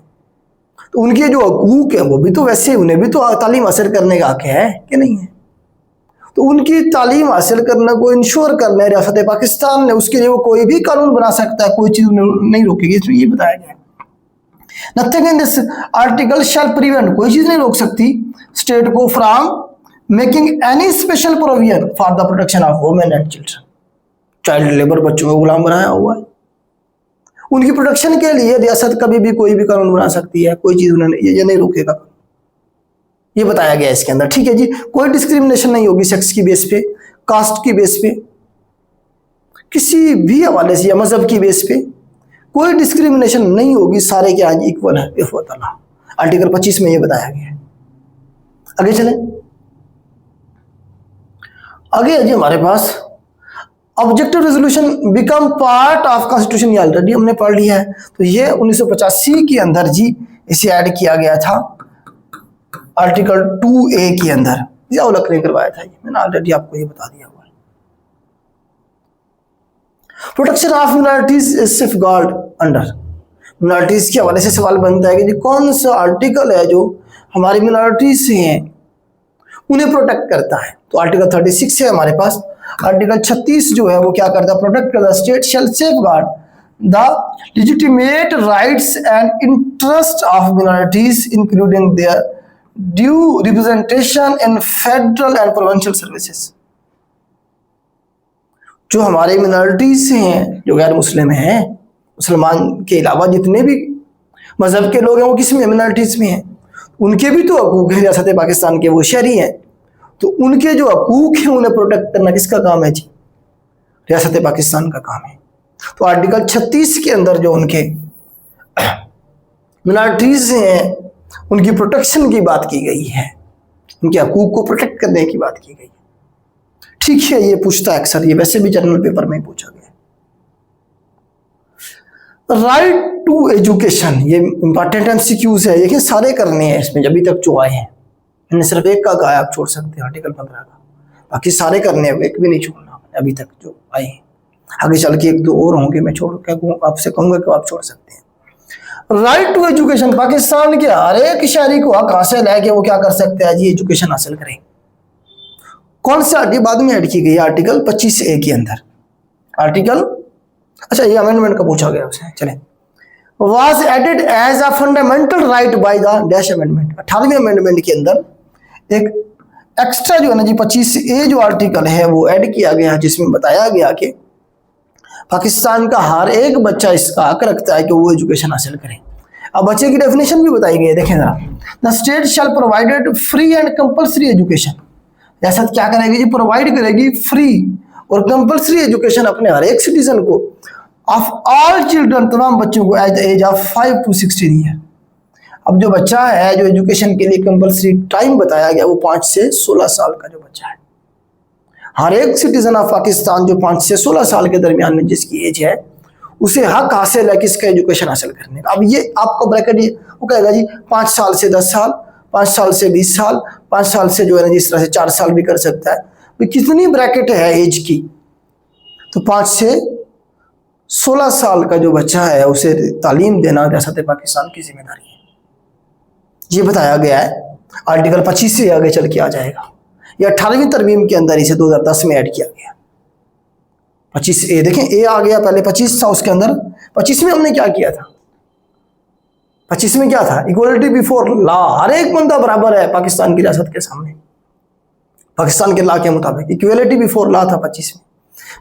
तो उनके जो हकूक हैं वो भी तो वैसे, उन्हें भी तो तालीम हासिल करने का हक है कि नहीं है। तो उनकी तालीम हासिल करने को इंश्योर करना है रियासत पाकिस्तान ने, उसके लिए वो कोई भी कानून बना सकता है, कोई चीज़ नहीं रोकेगी। इसमें ये बताया गया nothing in this article shall prevent, कोई चीज नहीं रोक सकती स्टेट को from making any special provision for the protection of women and children. Child labour, बच्चों को गुलाम बनाया हुआ है, उनकी प्रोटेक्शन के लिए रियासत कभी भी कोई भी कानून बना सकती है, कोई चीज उन्होंने ये नहीं रोकेगा, ये बताया गया है इसके अंदर। ठीक है जी, कोई डिस्क्रिमिनेशन नहीं होगी सेक्स की बेस पे, कास्ट की बेस पे, किसी भी हवाले से या मजहब की बेस पे कोई डिस्क्रिमिनेशन नहीं होगी, सारे के आज इक्वल है इफ़वतल्लाह। आर्टिकल 25 में ये बताया गया है। आगे चले, आगे जी हमारे पास objective resolution become part of constitution, ये ऑलरेडी हमने पढ़ लिया है। तो ये 1985 के अंदर जी इसे ऐड किया गया था आर्टिकल 2A के अंदर, जियाउल-हक ने करवाया था, ये मैंने ऑलरेडी आपको ये बता दिया हुआ है। Protection of minorities is safeguard under, minorities के हवाले से सवाल बनता है कि जी कौन सा आर्टिकल है जो हमारी मिनॉरिटीज से हैं उन्हें प्रोटेक्ट करता है। तो आर्टिकल 36 है हमारे पास। आर्टिकल 36 जो है वो क्या करता है, प्रोटेक्ट करता है, state shall safeguard the legitimate rights and interest of minorities including their due representation in federal and provincial services. जो हमारे मिनॉरिटीज से हैं, जो गैर मुस्लिम हैं, मुसलमान के अलावा जितने भी मजहब के लोग हैं वो किस में, मिनॉरिटीज में हैं, उनके भी तो हकूक हैं रियासत पाकिस्तान के, वो शहरी हैं, तो उनके जो हकूक हैं उन्हें प्रोटेक्ट करना किसका काम है जी, रियासत पाकिस्तान का काम है। तो आर्टिकल 36 के अंदर जो उनके मिनॉरिटीज हैं उनकी प्रोटेक्शन की बात की गई है, उनके हकूक को प्रोटेक्ट करने की बात की गई है। ठीक है, ये पूछता है अक्सर, ये वैसे भी जनरल पेपर में पूछा गया। राइट टू एजुकेशन, ये इंपॉर्टेंट एमसीक्यूज है, देखिए सारे करने हैं इसमें अभी तक जो आए हैं, मैंने सिर्फ एक का कहा, आप छोड़ सकते हैं आर्टिकल 15 का, बाकी सारे करने हैं, एक भी नहीं छोड़ना अभी तक जो आए हैं। आगे चल के एक दो और होंगे, मैं छोड़ आपसे कहूंगा कि आप छोड़ सकते हैं। राइट टू एजुकेशन, पाकिस्तान के हर एक शहरी को हक हासिल है कि वो क्या कर सकते हैं जी, एजुकेशन हासिल करें। कौन सा आर्टिकल बाद में ऐड की गई, आर्टिकल 25A के अंदर, आर्टिकल, अच्छा ये अमेंडमेंट का पूछा गया उसे, चले, was added as a fundamental right by the dash amendment, 18वें अमेंडमेंट के अंदर एक एक्स्ट्रा जो है ना जी 25A जो आर्टिकल है वो ऐड किया गया, जिसमें बताया गया कि पाकिस्तान का हर एक बच्चा इसका हक रखता है कि वो एजुकेशन हासिल करे। अब बच्चे की डेफिनेशन भी बताई गई है, देखें जरा, the state shell provided free and compulsory education, रियासत क्या करेगी जी, प्रोवाइड करेगी फ्री और कंपल्सरी एजुकेशन अपने हर एक सिटीजन को, ऑफ ऑल चिल्ड्रन, तमाम बच्चों को, at the age of 5 to 16 year. अब जो बच्चा है जो एजुकेशन के लिए कंपल्सरी टाइम बताया गया वो 5 से 16 साल का जो बच्चा है, हर एक सिटीजन ऑफ पाकिस्तान जो 5 से 16 साल के दरमियान में जिसकी एज है उसे हक हासिल है किसका, एजुकेशन हासिल करने का। अब ये आपको ब्रैकेट वो कहेगा जी 5 साल से 10 साल, 5 साल से 20 साल, 5 साल से जो है ना जिस तरह से 4 साल भी कर सकता है, तो कितनी ब्रैकेट है एज की, तो 5 से 16 साल का जो बच्चा है उसे तालीम देना रियासत पाकिस्तान की जिम्मेदारी है, ये बताया गया है। आर्टिकल 25 से आगे चल के आ जाएगा, यह 18वीं तरमीम के अंदर इसे 2010 में ऐड किया गया। 25A देखें, ए आ गया, पहले 25 था, उसके अंदर 25 में हमने क्या किया था, 25 में क्या था, इक्वलिटी बिफोर लॉ, हर एक बंदा बराबर है पाकिस्तान की रियासत के सामने, पाकिस्तान के लॉ के मुताबिक इक्वलिटी बिफोर लॉ था 25 में।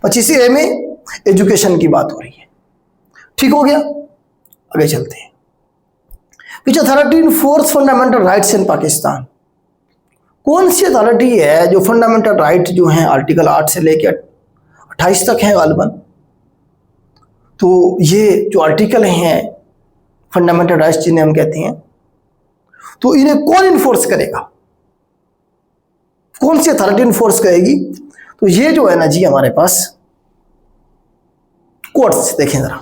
25A में एजुकेशन की बात हो रही है, ठीक हो गया। आगे चलते हैं, विच अथॉरिटी इनफोर्स फंडामेंटल राइट्स इन पाकिस्तान, कौन सी अथॉरिटी है जो फंडामेंटल राइट जो हैं आर्टिकल 8 से लेकर 28 तक है गालिबन, तो ये जो आर्टिकल हैं फंडामेंटल राइट्स जिन्हें हम कहते हैं, तो इन्हें कौन इन्फोर्स करेगा, कौन सी अथॉरिटी इन्फोर्स करेगी, तो ये जो है ना जी हमारे पास कोर्ट्स, देखें जरा,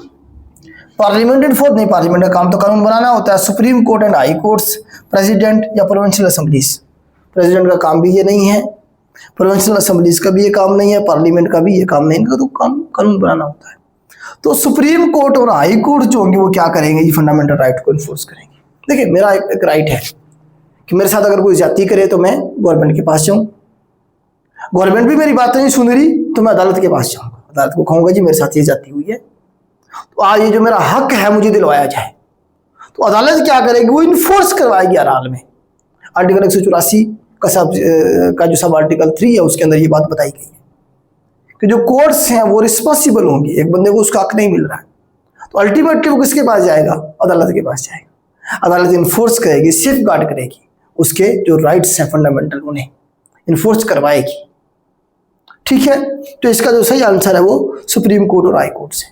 पार्लियामेंट इन्फोर्स नहीं, पार्लियामेंट का काम तो कानून बनाना होता है, supreme court and high courts, president या प्रोविंशियल असेंबलीज, प्रेसिडेंट का काम भी ये नहीं है, प्रोविंशियल असेंबलीज का भी ये काम नहीं है, पार्लियामेंट का भी ये काम नहीं, इनका तो काम कानून बनाना होता है। तो सुप्रीम कोर्ट और हाई कोर्ट जो होंगे वो क्या करेंगे, ये फंडामेंटल राइट को इन्फोर्स करेंगे। देखिए मेरा एक राइट है कि मेरे साथ अगर कोई ज्यादती करे तो मैं गवर्नमेंट के पास जाऊँ, गवर्नमेंट भी मेरी बात नहीं सुन रही तो मैं अदालत के पास जाऊँगा, अदालत को कहूँगा जी मेरे साथ ये ज्यादती हुई है, तो आज ये जो मेरा हक है मुझे दिलवाया जाए। तो अदालत क्या करेगी, वो इन्फोर्स करवाएगी हर हाल में। आर्टिकल 184 का जो सब आर्टिकल 3 है उसके अंदर ये बात बताई गई है कि जो कोर्ट्स हैं वो रिस्पॉन्सिबल होंगी। एक बंदे को उसका हक नहीं मिल रहा है तो अल्टीमेटली वो किसके पास जाएगा, अदालत के पास जाएगा। अदालत इन्फोर्स करेगी, सेफ गार्ड करेगी, उसके जो राइट्स हैं फंडामेंटल उन्हें इन्फोर्स करवाएगी। ठीक है, तो इसका जो सही आंसर है वो सुप्रीम कोर्ट और हाई कोर्ट से,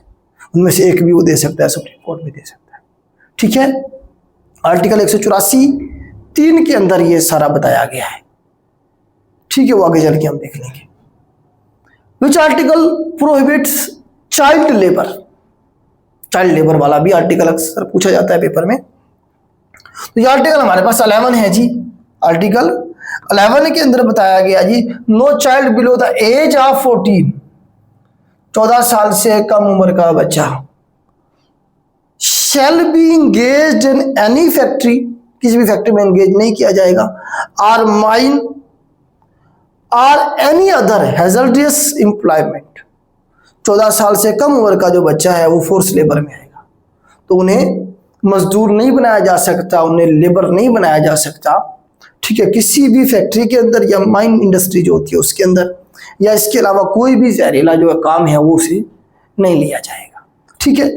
उनमें से एक भी वो दे सकता है, सुप्रीम कोर्ट भी दे सकता है। ठीक है, आर्टिकल 184(3) के अंदर ये सारा बताया गया है। ठीक है, वो आगे चल के हम देख लेंगे। Which article prohibits child labour, child labour वाला भी आर्टिकल अक्सर पूछा जाता है पेपर में। तो ये आर्टिकल हमारे पास 11 है जी। आर्टिकल 11 के अंदर बताया गया जी, no child below the age of 14, 14 साल से कम उम्र का बच्चा, shall be engaged in any factory, किसी भी फैक्ट्री में एंगेज नहीं किया जाएगा, or mine or any other hazardous employment. 14 साल से कम उम्र का जो बच्चा है वो फोर्स लेबर में आएगा, तो उन्हें मजदूर नहीं बनाया जा सकता, उन्हें लेबर नहीं बनाया जा सकता। ठीक है, किसी भी फैक्ट्री के अंदर या माइन इंडस्ट्री जो होती है उसके अंदर, या इसके अलावा कोई भी जहरीला जो काम है वो उसे नहीं लिया जाएगा। ठीक है,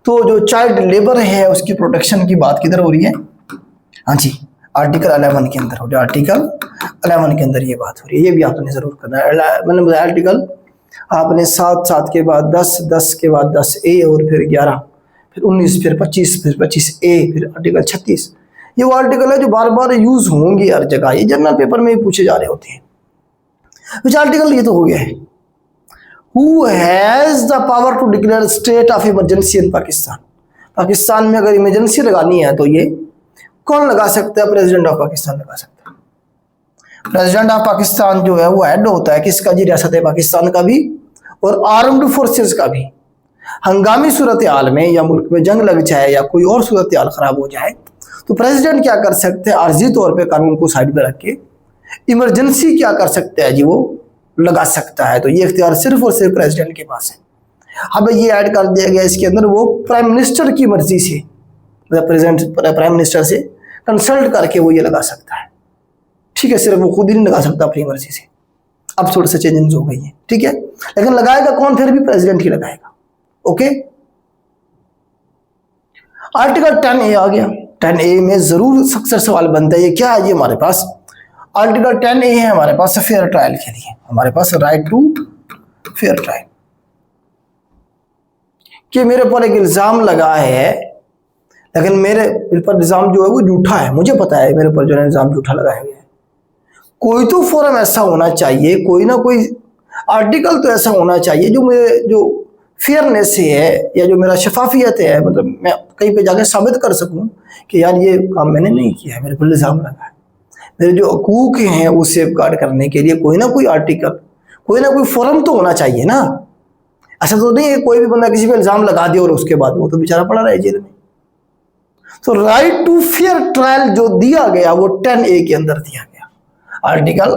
तो जो चाइल्ड लेबर है उसकी प्रोटेक्शन की बात किधर हो रही है, हाँ जी, आर्टिकल 11 के अंदर हो रही है। आर्टिकल 11 के अंदर ये बात हो रही है, ये भी आपने जरूर करना है। मैंने बताया आर्टिकल आपने 7 के बाद 10 के बाद 10A और फिर 11, फिर 19, फिर 25, फिर 25A, फिर आर्टिकल 36। ये वो आर्टिकल है जो बार बार यूज होंगे हर जगह, ये जनरल पेपर में भी पूछे जा रहे होते हैं। विच आर्टिकल, ये तो हो गया है। Who has the power to declare state of emergency in Pakistan, Pakistan में अगर इमरजेंसी लगानी है तो ये कौन लगा सकता है, प्रेसिडेंट ऑफ पाकिस्तान लगा सकता है। प्रेसिडेंट ऑफ पाकिस्तान जो है वो हेड होता है किसका जी, रियासत पाकिस्तान का भी और आर्म्ड फोर्सेस का भी। हंगामी सूरत हाल में या मुल्क में जंग लग जाए या कोई और सूरत हाल खराब हो जाए तो प्रेसिडेंट क्या कर सकते हैं, आर्जी तौर पे कानून को साइड पे रख के इमरजेंसी क्या कर सकते हैं जी, वो लगा सकता है। तो ये इख्तियार सिर्फ और सिर्फ प्रेसिडेंट के पास है। अब ये ऐड कर दिया गया इसके अंदर, वो प्राइम मिनिस्टर की मर्जी से, प्राइम मिनिस्टर से कंसल्ट करके वो ये लगा सकता है। ठीक है, सिर्फ वो खुद ही नहीं लगा सकता अपनी मर्जी से। अब थोड़ी सी चेंजेस हो गई है। ठीक है, लेकिन लगाएगा कौन, फिर भी प्रेसिडेंट ही लगाएगा। ओके, आर्टिकल 10A आ गया। 10A में जरूर अक्सर सवाल बनता है, ये क्या है, ये हमारे पास आर्टिकल 10A है हमारे पास फेयर ट्रायल के लिए, हमारे पास राइट टू फेयर ट्रायल। कि मेरे पर एक इल्जाम लगा है, लेकिन मेरे पर इल्जाम जो है वो झूठा है, मुझे पता है मेरे पर जो है इल्जाम झूठा लगाया गया है। कोई तो फोरम ऐसा होना चाहिए, कोई ना कोई आर्टिकल तो ऐसा होना चाहिए जो मेरे जो फेयरनेस है या जो मेरा शफाफियत है, मतलब मैं कहीं पे जाकर साबित कर सकूं कि यार ये काम मैंने नहीं किया है, मेरे पर इल्जाम लगा है। मेरे जो हकूक हैं वो सेफ गार्ड करने के लिए कोई ना कोई आर्टिकल, कोई ना कोई फोरम तो होना चाहिए ना। ऐसा तो नहीं है कोई भी बंदा किसी पे इल्जाम लगा दे और उसके बाद वो तो बेचारा पड़ा रहे जेल में। तो राइट टू फेयर ट्रायल जो दिया गया वो 10A के अंदर दिया गया। आर्टिकल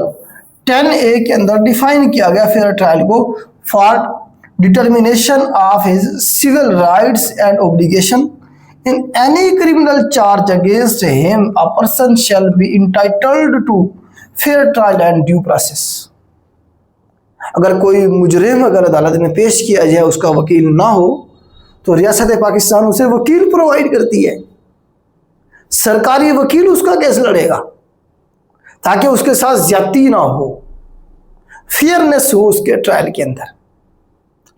10A के अंदर डिफाइन किया गया फेयर ट्रायल को, for determination of his civil rights and obligation in any criminal charge against him a person shall be entitled to fair trial and due process। अगर कोई मुजरिम अगर अदालत में पेश किया जाए उसका वकील ना हो तो रियासत पाकिस्तान उसे वकील प्रोवाइड करती है, सरकारी वकील उसका केस लड़ेगा ताकि उसके साथ ज्यादती ना हो, फेयरनेस हो उसके ट्रायल के अंदर।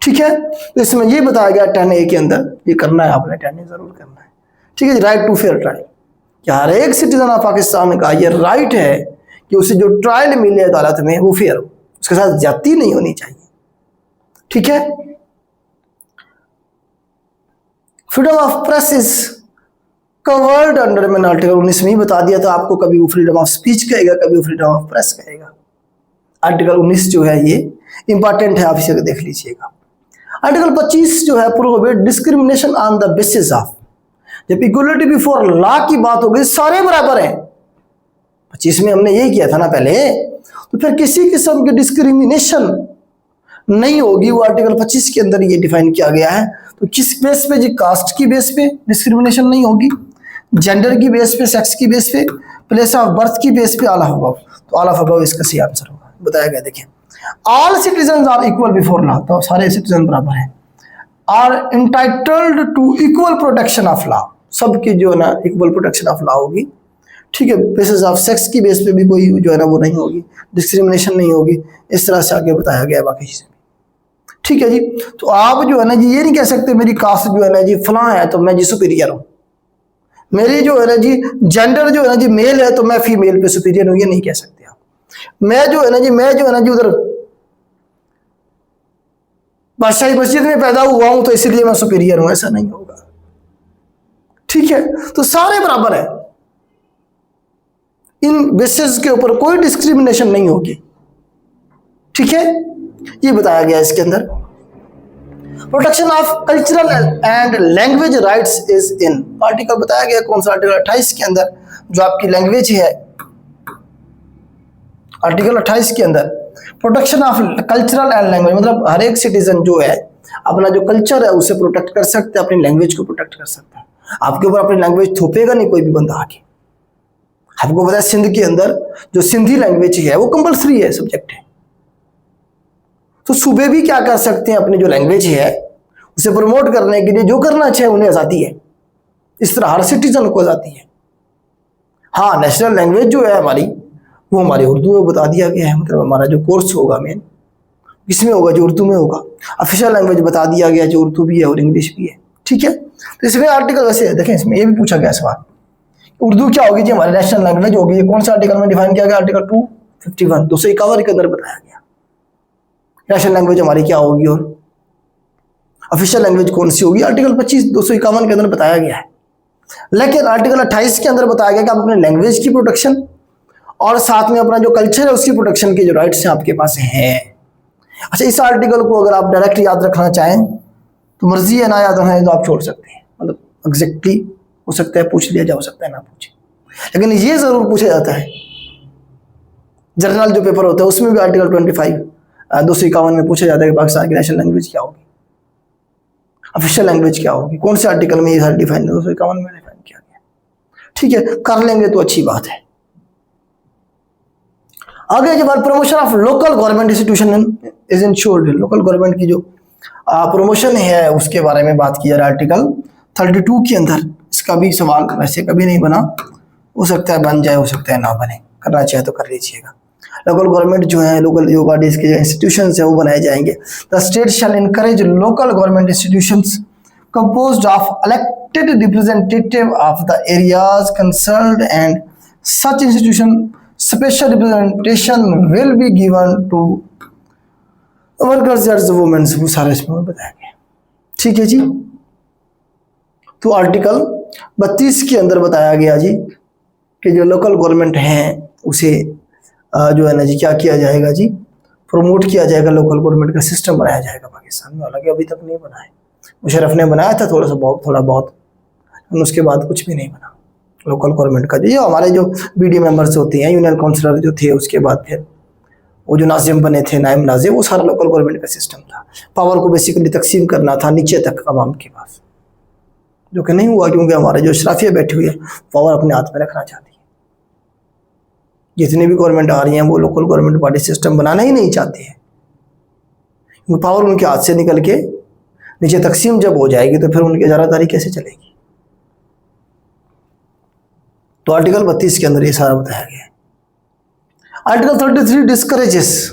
ठीक है, तो इसमें ये बताया गया 10A के अंदर ये करना है आपने, 10A जरूर करना है। ठीक है, राइट टू फेयर ट्रायल, कि हर एक सिटीजन ऑफ पाकिस्तान का ये राइट है कि उसे जो ट्रायल मिले अदालत में वो फेयर हो, उसके साथ ज्यादती नहीं होनी चाहिए। ठीक है, freedom of press is covered under, मैंने आर्टिकल 19 में ही बता दिया था आपको, कभी वो फ्रीडम ऑफ स्पीच कहेगा, कभी वो फ्रीडम ऑफ प्रेस कहेगा। आर्टिकल 19 जो है ये इंपॉर्टेंट है, आप इसे देख लीजिएगा। आर्टिकल 25 जो है prohibit discrimination on the basis of, जब इक्वलिटी बिफोर लॉ की बात हो गई सारे बराबर हैं, 25 में हमने यही किया था ना पहले, तो फिर किसी किस्म की डिस्क्रिमिनेशन नहीं होगी, वो आर्टिकल 25 के अंदर ये डिफाइन किया गया है। तो किस बेस पे जी, कास्ट की बेस पे डिस्क्रिमिनेशन नहीं होगी, जेंडर की बेस पे, सेक्स की बेस पे, प्लेस ऑफ बर्थ की बेस पे, ऑल ऑफ अबव। तो ऑल ऑफ अबव इसका सही आंसर होगा। बताया गया, देखिए all citizen are equal before law, तो सारे सिटीजन बराबर हैं। Are entitled to equal protection of law, सबकी जो है ना इक्वल प्रोटेक्शन ऑफ लॉ होगी। ठीक है, बेसिस ऑफ सेक्स की बेस पे भी कोई जो है ना वो नहीं होगी, डिस्क्रिमिनेशन नहीं होगी। इस तरह से आगे बताया गया है बाकी चीजें। ठीक है जी। तो आप जो है ना जी ये नहीं कह सकते मेरी कास्ट जो है ना जी फलां है तो मैं जी सुपीरियर हूँ, मेरी जो है ना जी जेंडर जो है ना जी मेल है तो मैं फीमेल पे सुपीरियर हूँ, ये नहीं कह सकते आप। मैं जो है ना जी उधर बादशाही मस्जिद में पैदा हुआ हूं तो इसलिए मैं सुपीरियर हूं, ऐसा नहीं होगा। ठीक है, तो सारे बराबर है, इन बेसिस के ऊपर कोई डिस्क्रिमिनेशन नहीं होगी। ठीक है, ये बताया गया इसके अंदर। Protection of cultural and language rights is in, article बताया गया कौन सा, आर्टिकल 28 के अंदर जो आपकी लैंग्वेज है, आर्टिकल 28 के अंदर protection of cultural and language, मतलब हर एक सिटीजन जो है अपना जो कल्चर है उसे प्रोटेक्ट कर सकता है, अपनी लैंग्वेज को प्रोटेक्ट कर सकता है। आपके ऊपर अपनी लैंग्वेज थोपेगा नहीं कोई भी बंदा आके। आपको पता है सिंध के अंदर जो सिंधी लैंग्वेज है वो कंपलसरी है, सब्जेक्ट है। तो सूबे भी क्या कर सकते हैं, अपनी जो लैंग्वेज है उसे प्रमोट करने के लिए जो करना चाहिए उन्हें आजादी है। इस तरह हर सिटीजन को आजादी है। हाँ, नेशनल लैंग्वेज जो है हमारी वो हमारी उर्दू में बता दिया गया है, मतलब हमारा जो कोर्स होगा मेन किसमें होगा, जो उर्दू में होगा। ऑफिशियल लैंग्वेज बता दिया गया जो उर्दू भी है और इंग्लिश भी है। ठीक है, तो इसमें आर्टिकल वैसे देखें, इसमें ये भी पूछा गया सवाल, उर्दू क्या होगी जी, हमारी नेशनल लैंग्वेज होगी। ये कौन सा आर्टिकल में डिफाइन किया गया, आर्टिकल 251 251 के अंदर बताया गया नेशनल लैंग्वेज हमारी क्या होगी और ऑफिशियल लैंग्वेज कौन सी होगी, आर्टिकल 25 251 के अंदर बताया गया है। लेकिन आर्टिकल 28 के अंदर बताया गया कि आप अपने लैंग्वेज की प्रोटेक्शन और साथ में अपना जो कल्चर है उसकी प्रोटेक्शन के जो राइट्स हैं आपके पास हैं। अच्छा, इस आर्टिकल को अगर आप डायरेक्ट याद रखना चाहें तो मर्जी है, ना याद रखना है तो आप छोड़ सकते हैं, मतलब एग्जैक्टली हो सकता है पूछ लिया जा, हो सकता है ना पूछे, लेकिन ये जरूर पूछा जाता है। जनरल जो पेपर होता है उसमें भी आर्टिकल 25 251 में पूछा जाता है कि पाकिस्तान की नेशनल लैंग्वेज क्या होगी, ऑफिशियल लैंग्वेज क्या होगी, कौन से आर्टिकल में ये डिफाइन 251 में डिफाइन किया गया। ठीक है, कर लेंगे तो अच्छी बात है। आगे के बाद promotion of local government institution is insured, local government की जो प्रमोशन है उसके बारे में बात की जा रही है आर्टिकल 32 के अंदर। इसका भी सवाल वैसे कभी नहीं बना, हो सकता है बन जाए, हो सकता है ना बने, करना चाहे तो कर लीजिएगा। लोकल गवर्नमेंट जो है, लोकल जो बॉडीज के जो इंस्टीट्यूशंस है वो बनाए जाएंगे। The state shall encourage local government institutions composed of elected representative of the areas concerned and such institution special representation will be given to workers and womens, वो सारे इसमें बताया गया। ठीक है जी, तो आर्टिकल 32 के अंदर बताया गया जी कि जो लोकल गवर्नमेंट हैं उसे जो है ना जी क्या किया जाएगा जी, प्रमोट किया जाएगा, लोकल गवर्नमेंट का सिस्टम बनाया जाएगा पाकिस्तान में। हालांकि अभी तक नहीं बना है, मुशर्रफ ने बनाया था थोड़ा बहुत, उसके बाद कुछ भी नहीं बना लोकल गवर्नमेंट का। जो हमारे जो बीडी मेंबर्स होते हैं, यूनियन काउंसिलर जो थे, उसके बाद फिर वो जो नाजिम बने थे, नायब नाजिम, वो सारा लोकल गवर्नमेंट का सिस्टम था। पावर को बेसिकली तकसीम करना था नीचे तक आवाम के पास, जो कि नहीं हुआ क्योंकि हमारे जो अशराफिया बैठी हुई है पावर अपने हाथ में रखना चाहती है। जितनी भी गवर्नमेंट आ रही हैं वो लोकल गवर्नमेंट पार्टी सिस्टम बनाना ही नहीं चाहती है, क्योंकि पावर उनके हाथ से निकल के नीचे तकसीम जब हो जाएगी तो फिर उनकी इजारादारी कैसे चलेगी। तो आर्टिकल 32 के अंदर ये सारा बताया गया है। आर्टिकल 33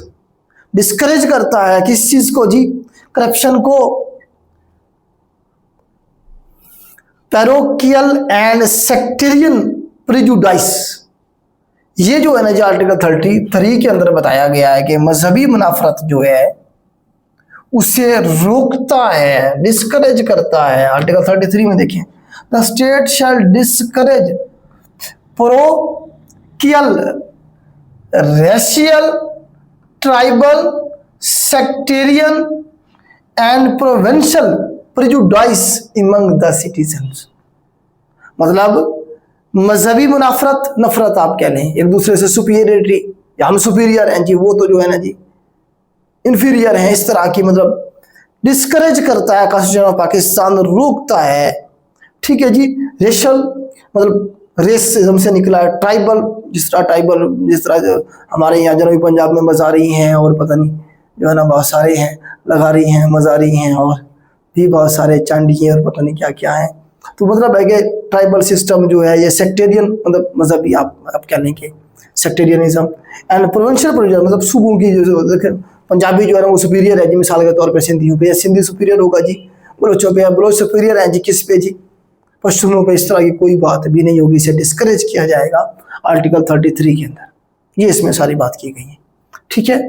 डिस्करेज करता है किस चीज को जी, करप्शन को, पैरोकियल एंड सेक्टेरियन प्रिजुडाइस। ये जो है ना जी आर्टिकल 33 के अंदर बताया गया है कि मजहबी मुनाफरत जो है उसे रोकता है, डिस्करेज करता है। आर्टिकल 33 में देखिए, the state shall discourage parochial, racial, tribal, sectarian and provincial prejudice among the citizens. मतलब मजहबी मुनाफरत, नफरत आप कह लें एक दूसरे से, सुपीरियरिटी, हम सुपीरियर हैं जी, वो तो जो है ना जी इंफीरियर हैं, इस तरह की मतलब डिस्करेज करता है कॉन्स्टिट्यूशन ऑफ पाकिस्तान, रोकता है ठीक है जी। रेशल मतलब रेसिज्म से निकला है। ट्राइबल, जिस तरह हमारे यहाँ जनूबी पंजाब में मज़ारी हैं और पता नहीं जो है ना बहुत सारे हैं, लगारी हैं, मज़ारी हैं और भी बहुत सारे चांडी हैं और पता नहीं क्या क्या है। तो मतलब है कि ट्राइबल सिस्टम जो है ये सेक्टेरियन मतलब मजहबी आप कह लें कि सेक्टेरियनिज्म एंड प्रोविंशियल प्रोविजन मतलब सूबों की जो देखें पंजाबी जो है ना वो सुपीरियर है जी, मिसाल के तौर पे सिंधियों पे सिंधी सुपीरियर होगा जी, बलोचों पे बलोच सुपीरियर है जी, किस पे जी, पश्चिमों पे। इस तरह की कोई बात भी नहीं होगी, इसे डिस्करेज किया जाएगा आर्टिकल 33 के अंदर, ये इसमें सारी बात की गई है। ठीक है,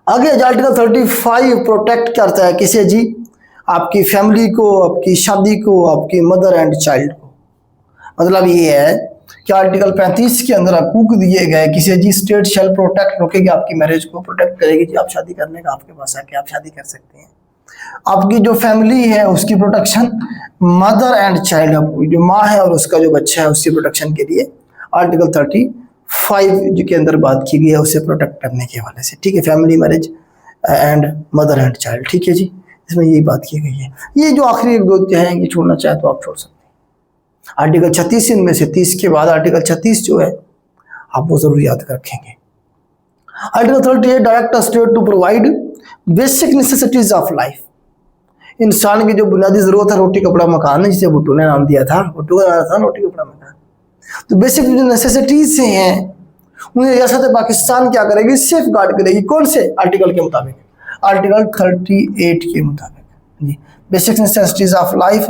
आगे आर्टिकल 35 प्रोटेक्ट करता है किसे जी, आपकी फैमिली को, आपकी शादी को, आपकी मदर एंड चाइल्ड को। मतलब ये है कि आर्टिकल 35 के अंदर हकूक दिए गए किसे जी, स्टेट शेल प्रोटेक्ट, रोकेगी आपकी मैरिज को, प्रोटेक्ट करेगी जी, आप शादी करने का आपके पास आके आप शादी कर सकते हैं। आपकी जो फैमिली है उसकी प्रोटेक्शन, मदर एंड चाइल्ड, आपकी जो माँ है और उसका जो बच्चा है उसकी प्रोटेक्शन के लिए आर्टिकल 35 के अंदर बात की गई है, उसे प्रोटेक्ट करने के हवाले से। ठीक है, family, marriage and mother and child. ठीक है जी, इसमें यही बात की गई है। ये जो आखिरी एक दो हैं ये छोड़ना चाहे तो आप छोड़ सकते हैं। आर्टिकल 36 इनमें से 30 के बाद आर्टिकल 36 जो है आप वो जरूर याद रखेंगे। Article 38 direct state to provide basic necessities of life. इंसान की जो बुनियादी जरूरत है, रोटी कपड़ा मकान है, जिसे भुट्टो ने नाम दिया था, भुट्टो का नाम था रोटी कपड़ा मकान। तो बेसिक जो नेसेसिटीज हैं उन्हें रियासत पाकिस्तान क्या करेगी, सेफ गार्ड करेगी। कौन से आर्टिकल के मुताबिक, आर्टिकल 38 के मुताबिक जी। Basic necessities of life,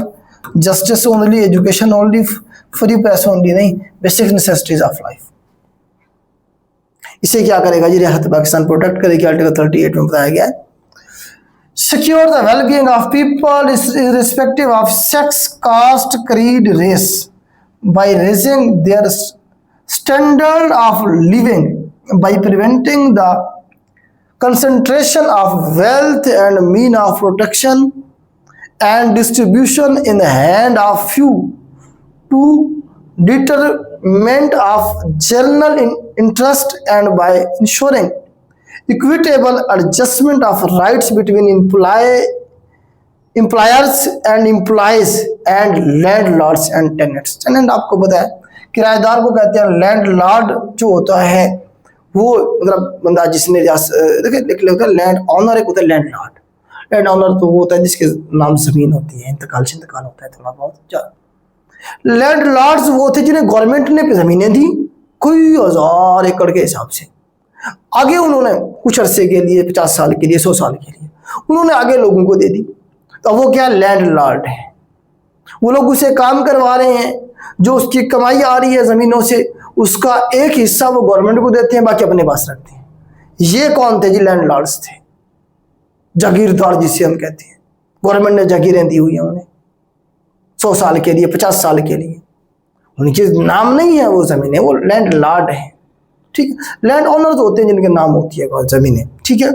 justice only, education only, free press only नहीं, बेसिक नेसेसिटीज ऑफ लाइफ। इसे क्या करेगा जी, रियासत पाकिस्तान प्रोटेक्ट करेगी। आर्टिकल 38 में बताया गया है secure the well-being of people irrespective of sex, caste, creed, race by raising their standard of living, by preventing the concentration of wealth and mean of protection and distribution in the hand of few, to determinant of general interest, and by ensuring equitable adjustment of rights between employers and employees and landlords and tenants। Tenant आपको पता है किराएदार को कहते हैं, landlord जो होता है वो मतलब बंदा जिसने देखिए लिख होता है, लैंड ऑनर एक होता है लैंडलॉर्ड। लैंड ऑनर तो वो होता है जिसके नाम जमीन होती है, इंतकाल से इंतकाल होता है थोड़ा बहुत ज्यादा। लैंडलॉर्ड्स वो थे जिन्हें गवर्नमेंट ने जमीनें दी कोई 1000 एकड़ के हिसाब से, आगे उन्होंने कुछ अरसे के लिए 50 साल के लिए 100 साल के लिए उन्होंने आगे लोगों को दे दी। तो वो क्या लैंडलॉर्ड है, वो लोग उसे काम करवा रहे हैं, जो उसकी कमाई आ रही है जमीनों से उसका एक हिस्सा वो गवर्नमेंट को देते हैं, बाकी अपने पास रखते हैं। ये कौन थे जी, लैंडलॉर्ड्स थे, जागीरदार जिसे हम कहते हैं। गवर्नमेंट ने जागीरें दी हुई हैं उन्हें 100 साल के लिए, 50 साल के लिए, उनके नाम नहीं है वो जमीनें, वो लैंडलॉर्ड है। ठीक है, लैंड ओनर्स होते हैं जिनके नाम होती है जमीनें। ठीक है,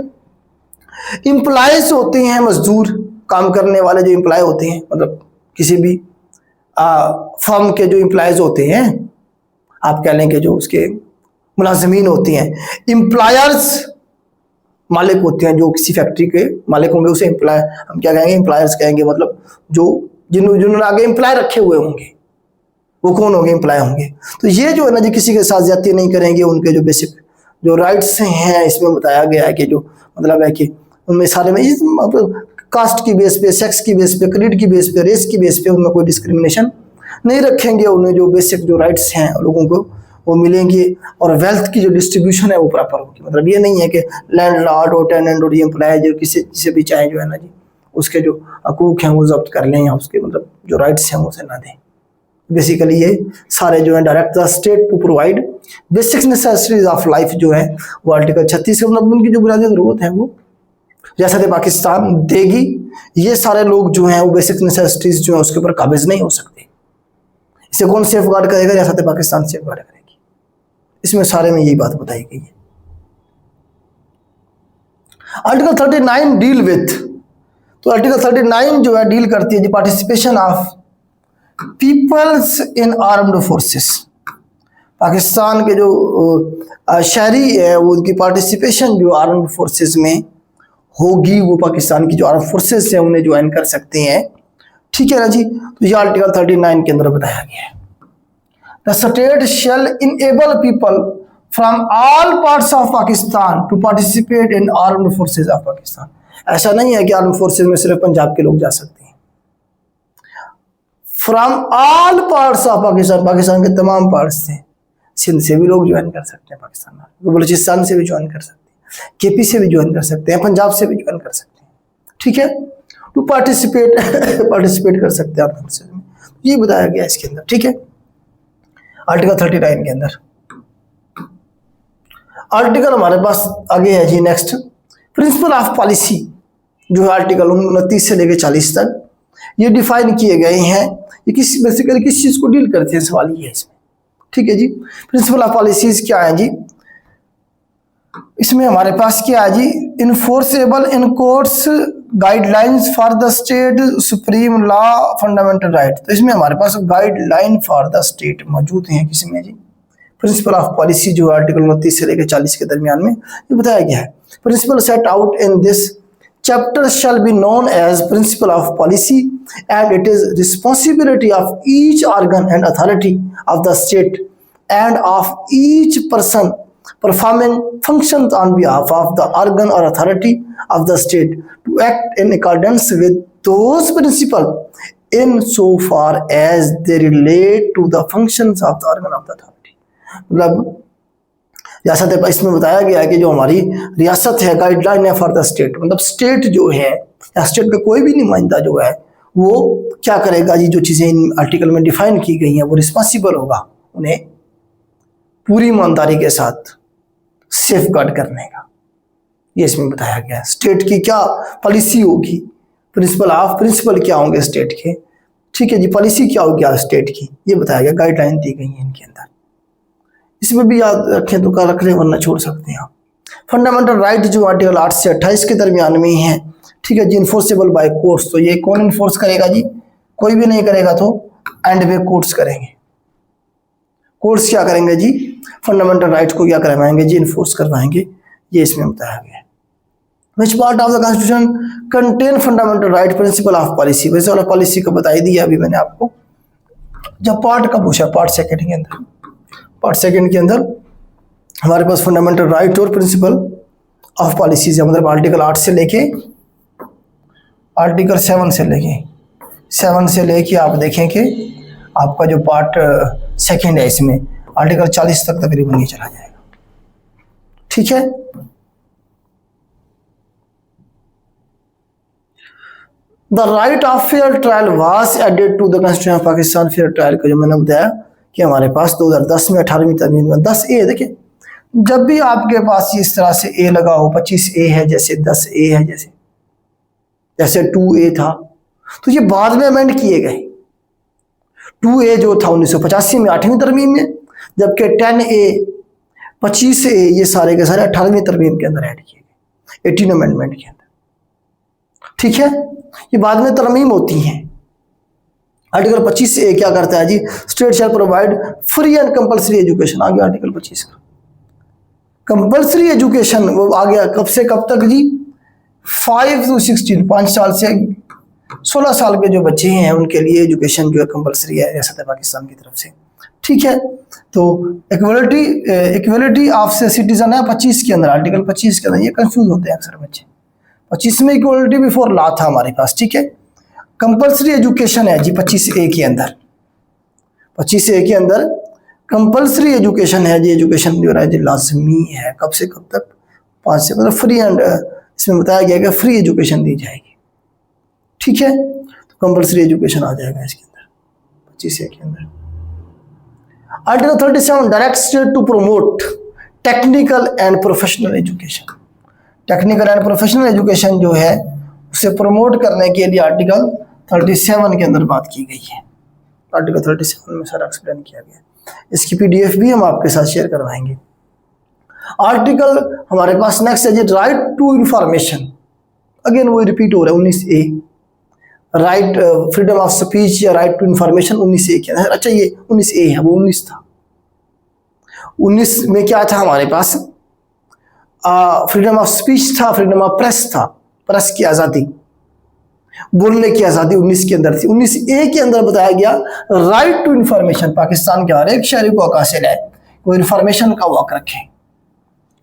इंप्लॉयज होते हैं मजदूर, काम करने वाले जो इंप्लॉय होते हैं, मतलब किसी भी फर्म के जो इंप्लॉयज होते हैं, आप कह लें कि जो उसके मुलाजमीन होते हैं। एम्प्लॉयर्स मालिक होते हैं, जो किसी फैक्ट्री के मालिक होंगे उसे एम्प्लॉय हम क्या कहेंगे, एम्प्लॉयर्स कहेंगे। मतलब जो जिन्होंने आगे एम्प्लॉय रखे हुए होंगे वो कौन होंगे, एम्प्लॉय होंगे। तो ये जो है ना जी किसी के साथ ज्यादती नहीं करेंगे, उनके जो बेसिक जो राइट्स हैं इसमें बताया गया है कि जो मतलब है कि उनमें सारे में मतलब कास्ट की बेस पे, सेक्स की बेस पे, क्रीड की बेस पे, रेस की बेस पे उनमें कोई डिस्क्रिमिनेशन नहीं रखेंगे। उन्हें जो बेसिक जो राइट्स हैं लोगों को वो मिलेंगे, और वेल्थ की जो डिस्ट्रीब्यूशन है वो प्रॉपर होगी। मतलब ये नहीं है कि लैंडलॉर्ड और टेनेंट और एम्प्लॉय जो किसी भी चाहे जो है ना जी उसके जो हकूक हैं वो जब्त कर लें या उसके मतलब जो राइट्स हैं वो उसे ना दें। बेसिकली ये सारे जो है direct the state to provide basic necessities of life जो है वो आर्टिकल 36 मतलब उनकी जो बुनियादी जरूरत है वो रियासत पाकिस्तान देगी। ये सारे लोग जो हैं वो बेसिक नेसेसिटीज जो है उसके ऊपर काबिज नहीं हो सकते। इसे कौन सेफ गार्ड करेगा, रियासत पाकिस्तान सेफ गार्ड करेगी। इसमें सारे में यही बात बताई गई है। आर्टिकल 39 डील विथ, तो आर्टिकल 39 जो है डील करती है participation of peoples in armed forces. Pakistan के जो शहरी है वो उनकी पार्टिसिपेशन जो आर्म्ड फोर्सेस में होगी, वो पाकिस्तान की जो आर्म्ड फोर्सेस है उन्हें ज्वाइन कर सकते हैं। ठीक है ना जी। तो ये आर्टिकल 39 के अंदर बताया गया है, the state shall enable people from all parts of Pakistan to participate in armed forces of Pakistan. ऐसा नहीं है कि आर्म्ड फोर्सेज में सिर्फ पंजाब के लोग जा सकते हैं, from all parts of Pakistan, Pakistan के तमाम पार्ट्स से, सिंध से भी लोग ज्वाइन कर सकते हैं पाकिस्तान में, बलूचिस्तान से भी ज्वाइन कर सकते हैं, केपी से भी ज्वाइन कर सकते हैं, पंजाब से भी ज्वाइन कर सकते हैं, ठीक है, टू पार्टिसिपेट कर सकते हैं आप में, ये बताया गया इसके अंदर, ठीक है, आर्टिकल 39 के अंदर। आर्टिकल हमारे पास आगे है जी नेक्स्ट, प्रिंसिपल ऑफ पॉलिसी, जो है आर्टिकल 29 से लेकर 40 तक, ये डिफाइन किए गए हैं, ये किस बेसिकली किस चीज को डील करते हैं, सवाल ये है इसमें, ठीक है जी। प्रिंसिपल ऑफ पॉलिसीज क्या है जी, इसमें हमारे पास क्या है जी, enforceable in courts guidelines for the state supreme law fundamental right. तो इसमें हमारे पास गाइडलाइन फॉर द स्टेट मौजूद हैं किसमें जी, प्रिंसिपल ऑफ पॉलिसी जो आर्टिकल 29 से लेकर 40 के दरमियान में ये बताया गया है। Principle set out in this chapter shall be known as principle of policy, and it is responsibility of each organ and authority of the state and of each person performing functions on behalf of the organ or authority of the state to act in accordance with those principles in so far as they relate to the functions of the organ of the authority। मतलब रियासत है, इसमें बताया गया है कि जो हमारी रियासत है, गाइडलाइन है फॉर द स्टेट, मतलब स्टेट जो है या स्टेट का कोई भी नुमाइंदा जो है वो क्या करेगा जी, जो चीज़ें इन आर्टिकल में डिफाइन की गई हैं वो रिस्पॉन्सिबल होगा उन्हें पूरी ईमानदारी के साथ सेफ गार्ड करने का, ये इसमें बताया गया है। स्टेट की क्या पॉलिसी होगी, प्रिंसिपल क्या होंगे स्टेट के, ठीक है जी, पॉलिसी क्या होगी स्टेट की, ये बताया गया, गाइडलाइन दी गई है इनके अंदर, इसमें भी याद रखें तो रख लें वरना छोड़ सकते हैं आप। फंडामेंटल राइट जो आर्टिकल 8 से 28 के दरमियान में है, ठीक है जी, इन्फोर्सेबल बाय कोर्ट्स, तो ये कौन इन्फोर्स करेगा जी, कोई भी नहीं करेगा तो एंड में कोर्ट्स करेंगे। कोर्ट्स क्या करेंगे जी, फंडामेंटल राइट को क्या करवाएंगे जी, इन्फोर्स करवाएंगे, ये इसमें बताया गया है। Which part of the constitution contain fundamental right principal of policy, वैसे वाला पॉलिसी का बताई दिया अभी मैंने आपको, जब पार्ट का पूछा, पार्ट सेकेंड के अंदर, पार्ट सेकेंड के अंदर हमारे पास फंडामेंटल राइट और प्रिंसिपल ऑफ पॉलिसीज है, मतलब आर्टिकल 8 से लेके आर्टिकल 7 से लेके आप देखें कि आपका जो पार्ट सेकेंड है इसमें आर्टिकल 40 तक तकरीबन ये चला जाएगा, ठीक है। The right of fair trial was added to the constitution of Pakistan. Fair trial का जो मैंने बताया कि हमारे पास 2010 में 18वीं तरमीम में 10A, देखिए जब भी आपके पास इस तरह से ए लगा हो, 25A है जैसे, 10A है जैसे 2A था, तो ये बाद में अमेंड किए गए। 2A जो था 1985 में 8वीं तरमीम में, जबकि 10A 25A ये सारे के सारे 18वीं तरमीम के अंदर ऐड किए गए, 18 अमेंडमेंट के अंदर, ठीक है, ये बाद में तरमीम होती हैं। आर्टिकल 25A क्या करता है जी, state shall provide free and compulsory education, आ गया आर्टिकल 25 का। कंपलसरी एजुकेशन वो आ गया कब से कब तक जी, 5 to 16, 5 साल से 16 साल के जो बच्चे हैं उनके लिए एजुकेशन जो है कंपलसरी है रियासत पाकिस्तान की तरफ से, ठीक है। तो इक्वलिटी ऑफ सिटीजन है 25 के अंदर, आर्टिकल 25 के अंदर, ये कंफ्यूज होते हैं अक्सर बच्चे। 25 में इक्वलिटी बिफोर लॉ था हमारे पास, ठीक है। कंपलसरी एजुकेशन है जी 25A के अंदर, 25A के अंदर कंपलसरी एजुकेशन है जी, एजुकेशन जो है लाजमी है, कब से कब तक, 5 से, मतलब फ्री एंड, इसमें बताया गया कि फ्री एजुकेशन दी जाएगी, ठीक है। तो कंपलसरी एजुकेशन आ जाएगा इसके अंदर 25A के अंदर। Article 37 direct state to promote technical and professional education. Technical and professional education जो है उसे प्रमोट करने के लिए आर्टिकल 37 के अंदर बात की गई है, आर्टिकल 37 में सारा एक्सप्लेन किया गया। इसकी PDF भी हम आपके साथ शेयर करवाएंगे। आर्टिकल हमारे पास नेक्स्ट है जी राइट टू इंफॉर्मेशन, अगेन वो रिपीट हो रहा है 19A, right freedom of speech या राइट टू इंफॉर्मेशन 19A के अंदर। अच्छा ये 19A है, वो 19 था। 19 में क्या था हमारे पास, फ्रीडम ऑफ स्पीच था, फ्रीडम ऑफ प्रेस था, प्रेस की आज़ादी, बोलने की आज़ादी 19 के अंदर थी। 19A के अंदर बताया गया राइट टू इंफॉर्मेशन, पाकिस्तान के हर एक शहरी को हासिल है वो इंफॉर्मेशन का हक रखे,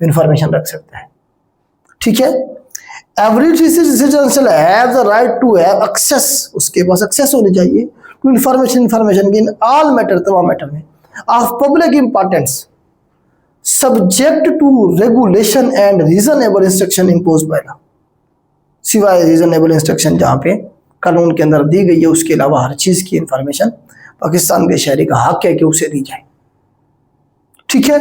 इंफॉर्मेशन रख सकता है। ठीक है। Every citizen shall have the right to have access, उसके पास एक्सेस होनी चाहिए टू इंफॉर्मेशन की इन ऑल मैटर, तमाम मैटर में, of public importance, subject to regulation and reasonable instruction imposed by law, सिवाय रीजनेबल इंस्ट्रक्शन जहाँ पे कानून के अंदर दी गई है, उसके अलावा हर चीज़ की इंफॉर्मेशन पाकिस्तान के शहरी का हक है कि उसे दी जाए। ठीक है।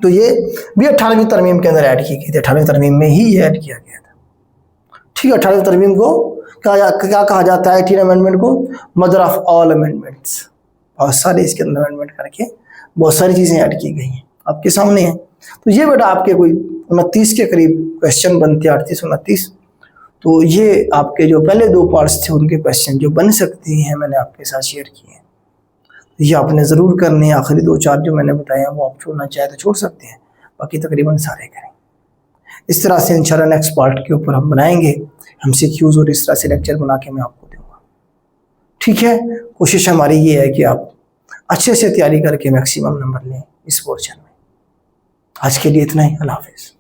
तो ये भी 18वीं तरमीम के अंदर ऐड की गई थी, 18वीं तरमीम में ही ये ऐड किया गया था। ठीक है। 18वीं तरमीम को क्या कहा जाता है? 18 अमेंडमेंट को मदर ऑफ ऑल अमेंडमेंट्स। बहुत सारे इसके अंदर अमेंडमेंट करके बहुत सारी चीज़ें ऐड की गई हैं, आपके सामने हैं। तो ये बेटा आपके कोई 29 के करीब क्वेश्चन बनते हैं, 38-29। तो ये आपके जो पहले 2 पार्ट्स थे उनके क्वेश्चन जो बन सकते हैं मैंने आपके साथ शेयर किए हैं। ये आपने ज़रूर करने हैं। आखिरी 2-4 जो मैंने बताए हैं वो आप छोड़ना चाहे तो छोड़ सकते हैं, बाकी तकरीबन सारे करें। इस तरह से इंशाल्लाह नेक्स्ट पार्ट के ऊपर हम बनाएंगे MCQs और इस तरह से लेक्चर बना के मैं आपको दूंगा। ठीक है। कोशिश हमारी ये है कि आप अच्छे से तैयारी करके मैक्सिमम नंबर लें इस पोर्शन में। आज के लिए इतना ही। अल्लाह हाफिज़।